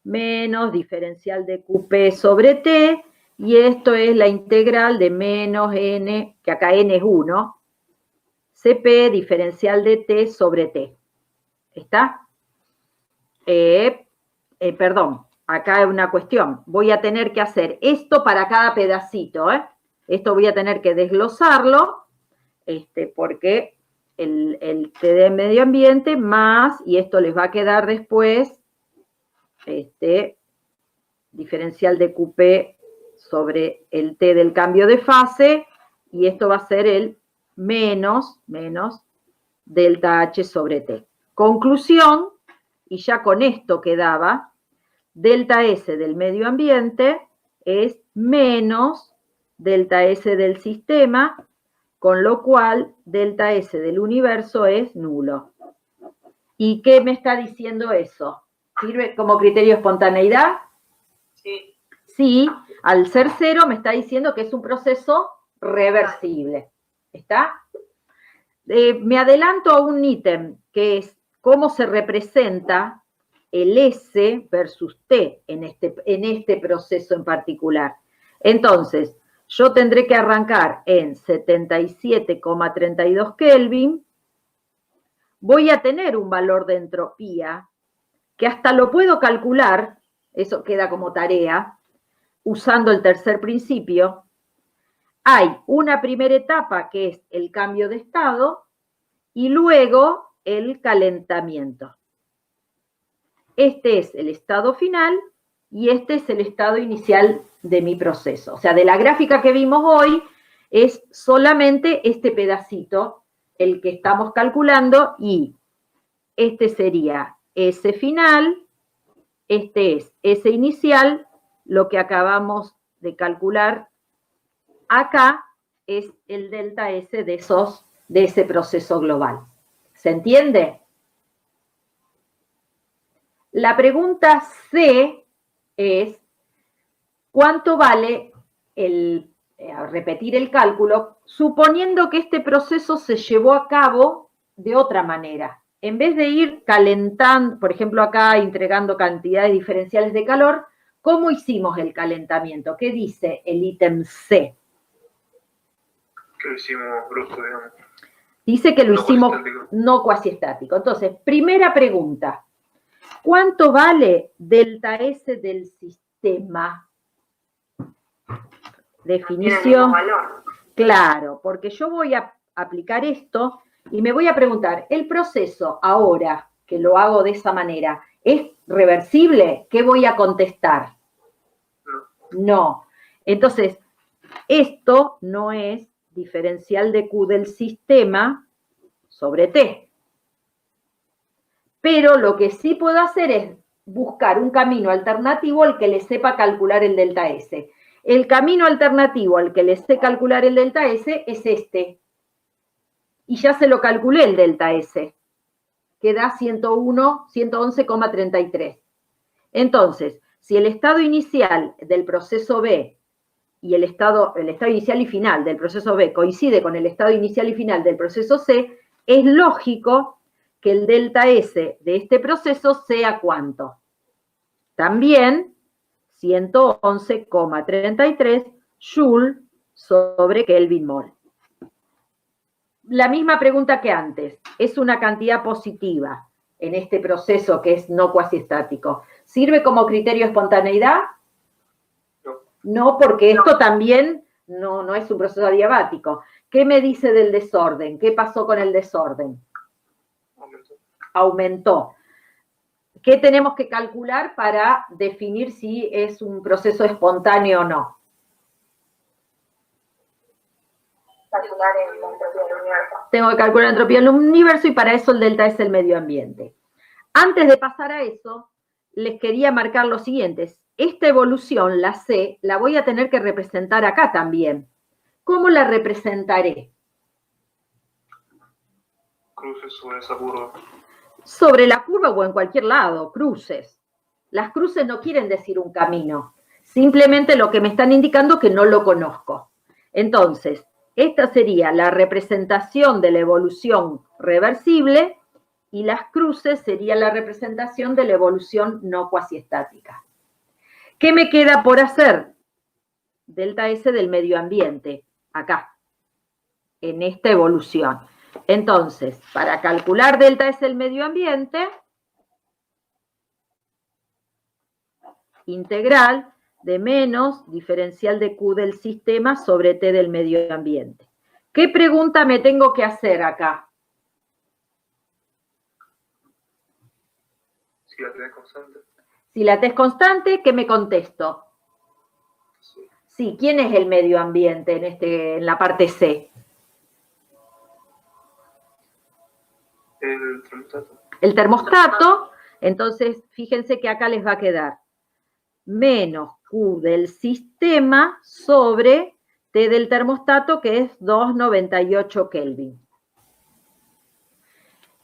menos diferencial de QP sobre T, y esto es la integral de menos n, que acá n es 1, CP diferencial de T sobre T. ¿Está? Perdón, acá hay una cuestión. Voy a tener que hacer esto para cada pedacito, ¿eh? Esto voy a tener que desglosarlo, porque el T de medio ambiente más, y esto les va a quedar después, diferencial de QP sobre el T del cambio de fase, y esto va a ser el menos delta H sobre T. Conclusión, y ya con esto quedaba, delta S del medio ambiente es menos delta S del sistema, con lo cual delta S del universo es nulo. ¿Y qué me está diciendo eso? ¿Sirve como criterio de espontaneidad? Sí. Sí, al ser cero me está diciendo que es un proceso reversible. ¿Está? Me adelanto a un ítem, que es cómo se representa el S versus T en este proceso en particular. Entonces, yo tendré que arrancar en 77,32 Kelvin. Voy a tener un valor de entropía que hasta lo puedo calcular, eso queda como tarea, usando el tercer principio. Hay una primera etapa que es el cambio de estado y luego el calentamiento. Este es el estado final y este es el estado inicial de mi proceso. O sea, de la gráfica que vimos hoy es solamente este pedacito el que estamos calculando y este sería S final, este es S inicial, lo que acabamos de calcular acá es el delta S de ese proceso global. ¿Se entiende? La pregunta C es, ¿cuánto vale repetir el cálculo, suponiendo que este proceso se llevó a cabo de otra manera? En vez de ir calentando, por ejemplo acá entregando cantidades diferenciales de calor, ¿cómo hicimos el calentamiento? ¿Qué dice el ítem C? Que lo hicimos brusco, digamos. Dice que lo hicimos Cuasiestático. no cuasiestático. Entonces, primera pregunta. ¿Cuánto vale delta S del sistema? Definición. Tiene el mismo valor. Claro, porque yo voy a aplicar esto y me voy a preguntar, ¿el proceso ahora que lo hago de esa manera es reversible? ¿Qué voy a contestar? No. Entonces, esto no es diferencial de Q del sistema sobre T. Pero lo que sí puedo hacer es buscar un camino alternativo al que le sepa calcular el delta S. El camino alternativo al que le sé calcular el delta S es este. Y ya se lo calculé el delta S, que da 111,33. Entonces, si el estado inicial del proceso B y el estado inicial y final del proceso B coincide con el estado inicial y final del proceso C, es lógico que el delta S de este proceso sea ¿cuánto? También 111,33 Joule sobre Kelvin mol. La misma pregunta que antes, ¿es una cantidad positiva en este proceso que es no cuasiestático? ¿Sirve como criterio de espontaneidad? No, porque esto también no es un proceso adiabático. ¿Qué me dice del desorden? ¿Qué pasó con el desorden? Aumentó. ¿Qué tenemos que calcular para definir si es un proceso espontáneo o no? Calcular la entropía del universo. Tengo que calcular la entropía del universo y para eso el delta es el medio ambiente. Antes de pasar a eso, les quería marcar lo siguiente. Esta evolución, la C, la voy a tener que representar acá también. ¿Cómo la representaré? Cruces sobre esa curva. Sobre la curva o en cualquier lado, cruces. Las cruces no quieren decir un camino. Simplemente lo que me están indicando es que no lo conozco. Entonces, esta sería la representación de la evolución reversible y las cruces sería la representación de la evolución no cuasiestática. ¿Qué me queda por hacer? Delta S del medio ambiente, acá, en esta evolución. Entonces, para calcular delta S del medio ambiente, integral de menos diferencial de Q del sistema sobre T del medio ambiente. ¿Qué pregunta me tengo que hacer acá? Si la tenés constante. Si la T es constante, ¿qué me contesto? Sí, ¿quién es el medio ambiente en la parte C? El termostato. El termostato, Entonces, fíjense que acá les va a quedar menos Q del sistema sobre T del termostato, que es 298 Kelvin.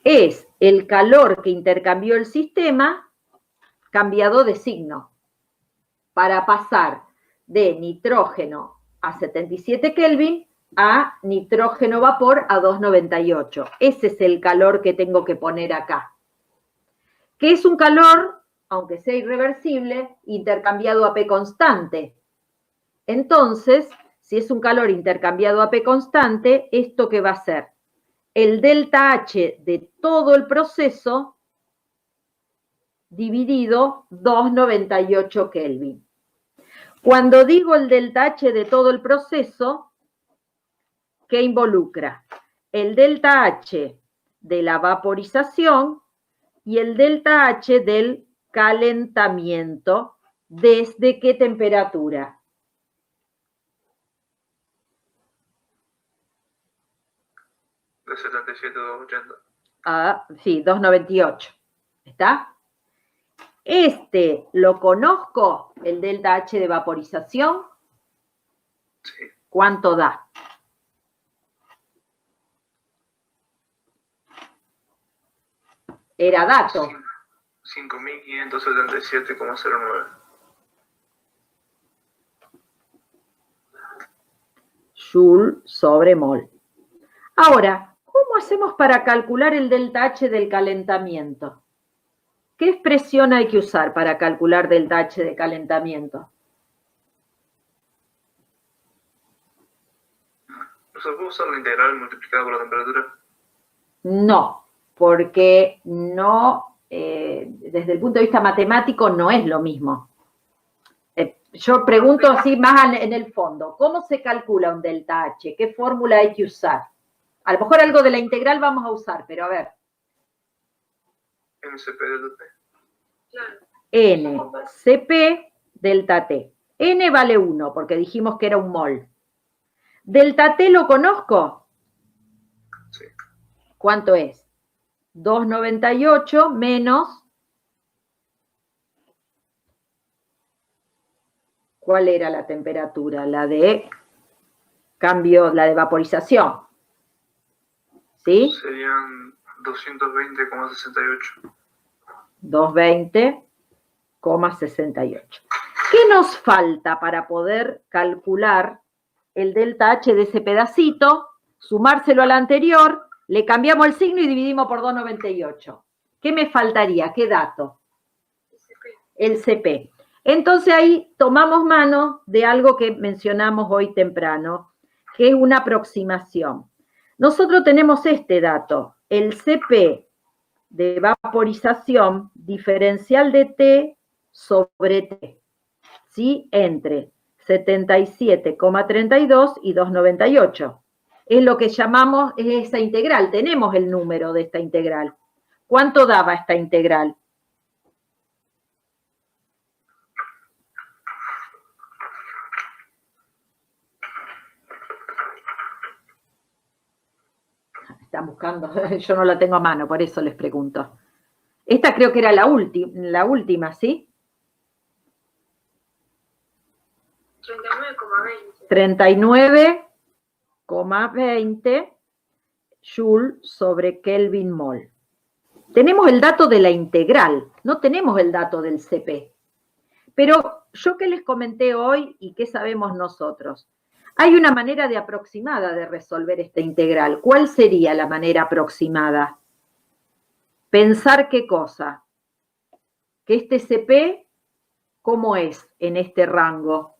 Es el calor que intercambió el sistema cambiado de signo para pasar de nitrógeno a 77 Kelvin a nitrógeno vapor a 298. Ese es el calor que tengo que poner acá. Que es un calor, aunque sea irreversible, intercambiado a P constante. Entonces, si es un calor intercambiado a P constante, ¿esto qué va a ser? El delta H de todo el proceso dividido 298 Kelvin. Cuando digo el delta H de todo el proceso, ¿qué involucra? El delta H de la vaporización y el delta H del calentamiento. ¿Desde qué temperatura? De 77 a 280. Ah, sí, 298. ¿Está? Este lo conozco, el delta H de vaporización. Sí. ¿Cuánto da? Era dato. 5.577,09. Joule sobre mol. Ahora, ¿cómo hacemos para calcular el delta H del calentamiento? ¿Qué expresión hay que usar para calcular delta H de calentamiento? ¿No se puede usar la integral multiplicada por la temperatura? No, porque no, desde el punto de vista matemático no es lo mismo. Yo pregunto así más en el fondo, ¿cómo se calcula un delta H? ¿Qué fórmula hay que usar? A lo mejor algo de la integral vamos a usar, pero a ver. NCP delta T. Claro. N, CP, delta T. N vale 1, porque dijimos que era un mol. ¿Delta T lo conozco? Sí. ¿Cuánto es? 298 menos... ¿Cuál era la temperatura? La de cambio, la de vaporización. ¿Sí? Serían 220,68. 220,68. ¿Qué nos falta para poder calcular el delta H de ese pedacito? Sumárselo al anterior, le cambiamos el signo y dividimos por 298. ¿Qué me faltaría? ¿Qué dato? El CP. Entonces ahí tomamos mano de algo que mencionamos hoy temprano, que es una aproximación. Nosotros tenemos este dato, el CP de vaporización diferencial de T sobre T, ¿sí? Entre 77,32 y 298. Es lo que llamamos, es esa integral, tenemos el número de esta integral. ¿Cuánto daba esta integral? Están buscando, yo no la tengo a mano, por eso les pregunto. Esta creo que era la última, ¿sí? 39,20. 39,20 Joule sobre Kelvin mol. Tenemos el dato de la integral, no tenemos el dato del CP. Pero yo que les comenté hoy y qué sabemos nosotros, hay una manera de aproximada de resolver esta integral. ¿Cuál sería la manera aproximada? Pensar qué cosa. Que este CP, ¿cómo es en este rango?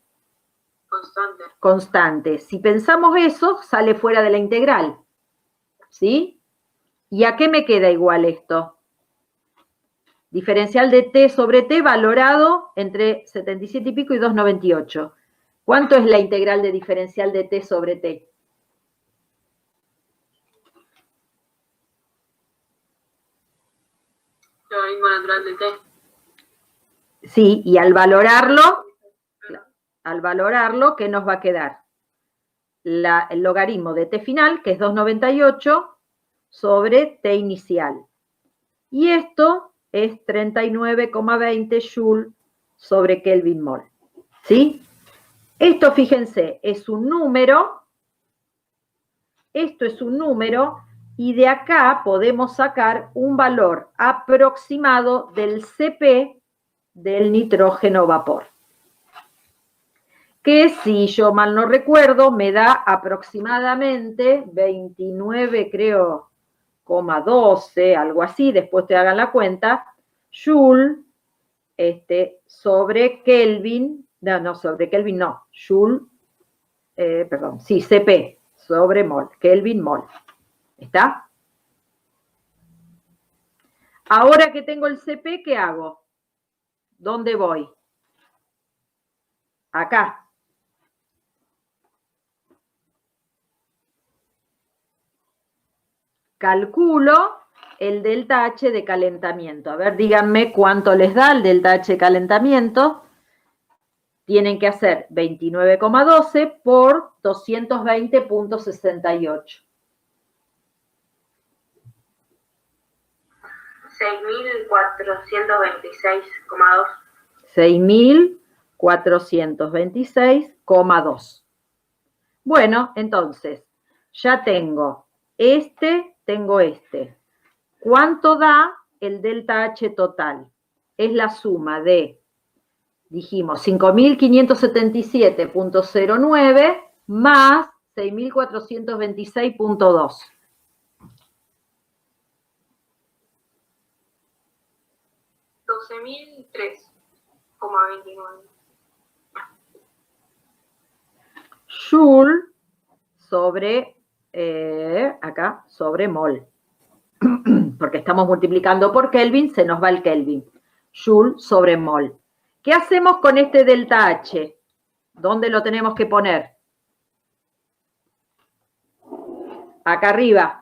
Constante. Constante. Si pensamos eso, sale fuera de la integral. ¿Sí? ¿Y a qué me queda igual esto? Diferencial de T sobre T valorado entre 77 y pico y 298. ¿Cuánto es la integral de diferencial de T sobre T? Logaritmo natural de T. Sí, y al valorarlo, ¿qué nos va a quedar? El logaritmo de T final, que es 298, sobre T inicial. Y esto es 39,20 Joule sobre Kelvin mol. ¿Sí? Esto, fíjense, es un número. Esto es un número y de acá podemos sacar un valor aproximado del CP del nitrógeno vapor. Que si yo mal no recuerdo, me da aproximadamente 29, creo, 12, algo así, después te hagan la cuenta, Joule sobre Kelvin, no, sobre Kelvin no, Joule, perdón, sí, CP sobre mol, Kelvin mol. ¿Está? Ahora que tengo el CP, ¿qué hago? ¿Dónde voy? Acá. Calculo el delta H de calentamiento. A ver, díganme cuánto les da el delta H de calentamiento. Tienen que hacer 29,12 por 220,68. 6.426,2. 6.426,2. Bueno, entonces, ya tengo tengo este. ¿Cuánto da el delta H total? Es la suma de, dijimos, 5.577,09 más 6.426,2. 12.003,29. Joule sobre, acá, sobre mol. Porque estamos multiplicando por Kelvin, se nos va el Kelvin. Joule sobre mol. ¿Qué hacemos con este delta H? ¿Dónde lo tenemos que poner? Acá arriba.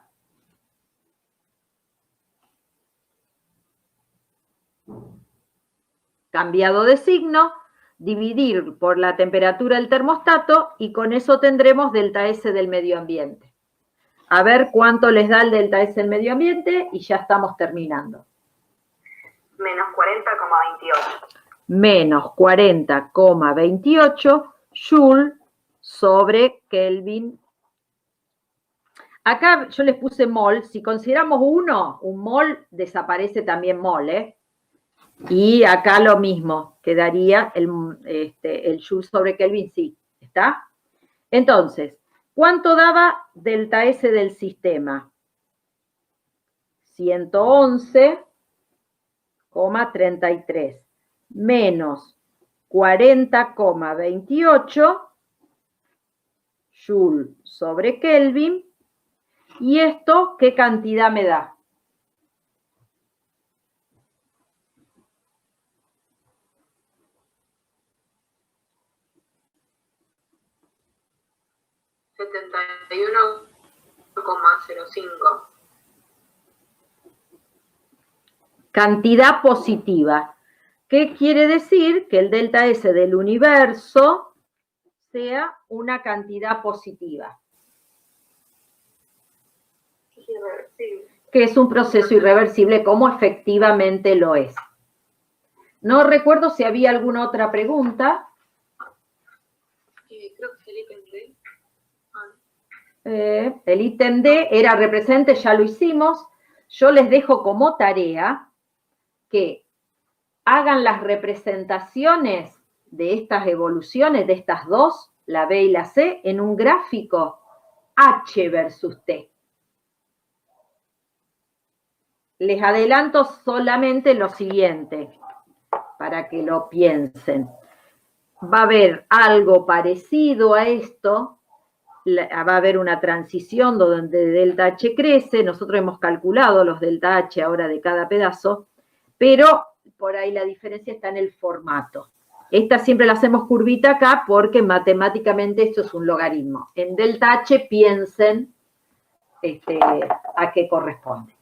Cambiado de signo, dividir por la temperatura del termostato y con eso tendremos delta S del medio ambiente. A ver cuánto les da el delta S del medio ambiente y ya estamos terminando. Menos 40,28. Menos 40,28 Joule sobre Kelvin. Acá yo les puse mol. Si consideramos un mol desaparece también mol, ¿eh? Y acá lo mismo, quedaría el Joule sobre Kelvin, sí, ¿está? Entonces, ¿cuánto daba delta S del sistema? 111,33 menos 40,28 Joule sobre Kelvin. ¿Y esto qué cantidad me da? 71,05. Cantidad positiva. ¿Qué quiere decir? Que el delta S del universo sea una cantidad positiva. Irreversible. Que es un proceso irreversible, como efectivamente lo es. No recuerdo si había alguna otra pregunta. Creo que el ítem D. El ítem D era represente, ya lo hicimos. Yo les dejo como tarea que hagan las representaciones de estas evoluciones, de estas dos, la B y la C, en un gráfico H versus T. Les adelanto solamente lo siguiente, para que lo piensen. Va a haber algo parecido a esto, va a haber una transición donde delta H crece, nosotros hemos calculado los delta H ahora de cada pedazo, pero por ahí la diferencia está en el formato. Esta siempre la hacemos curvita acá porque matemáticamente esto es un logaritmo. En delta H piensen a qué corresponde.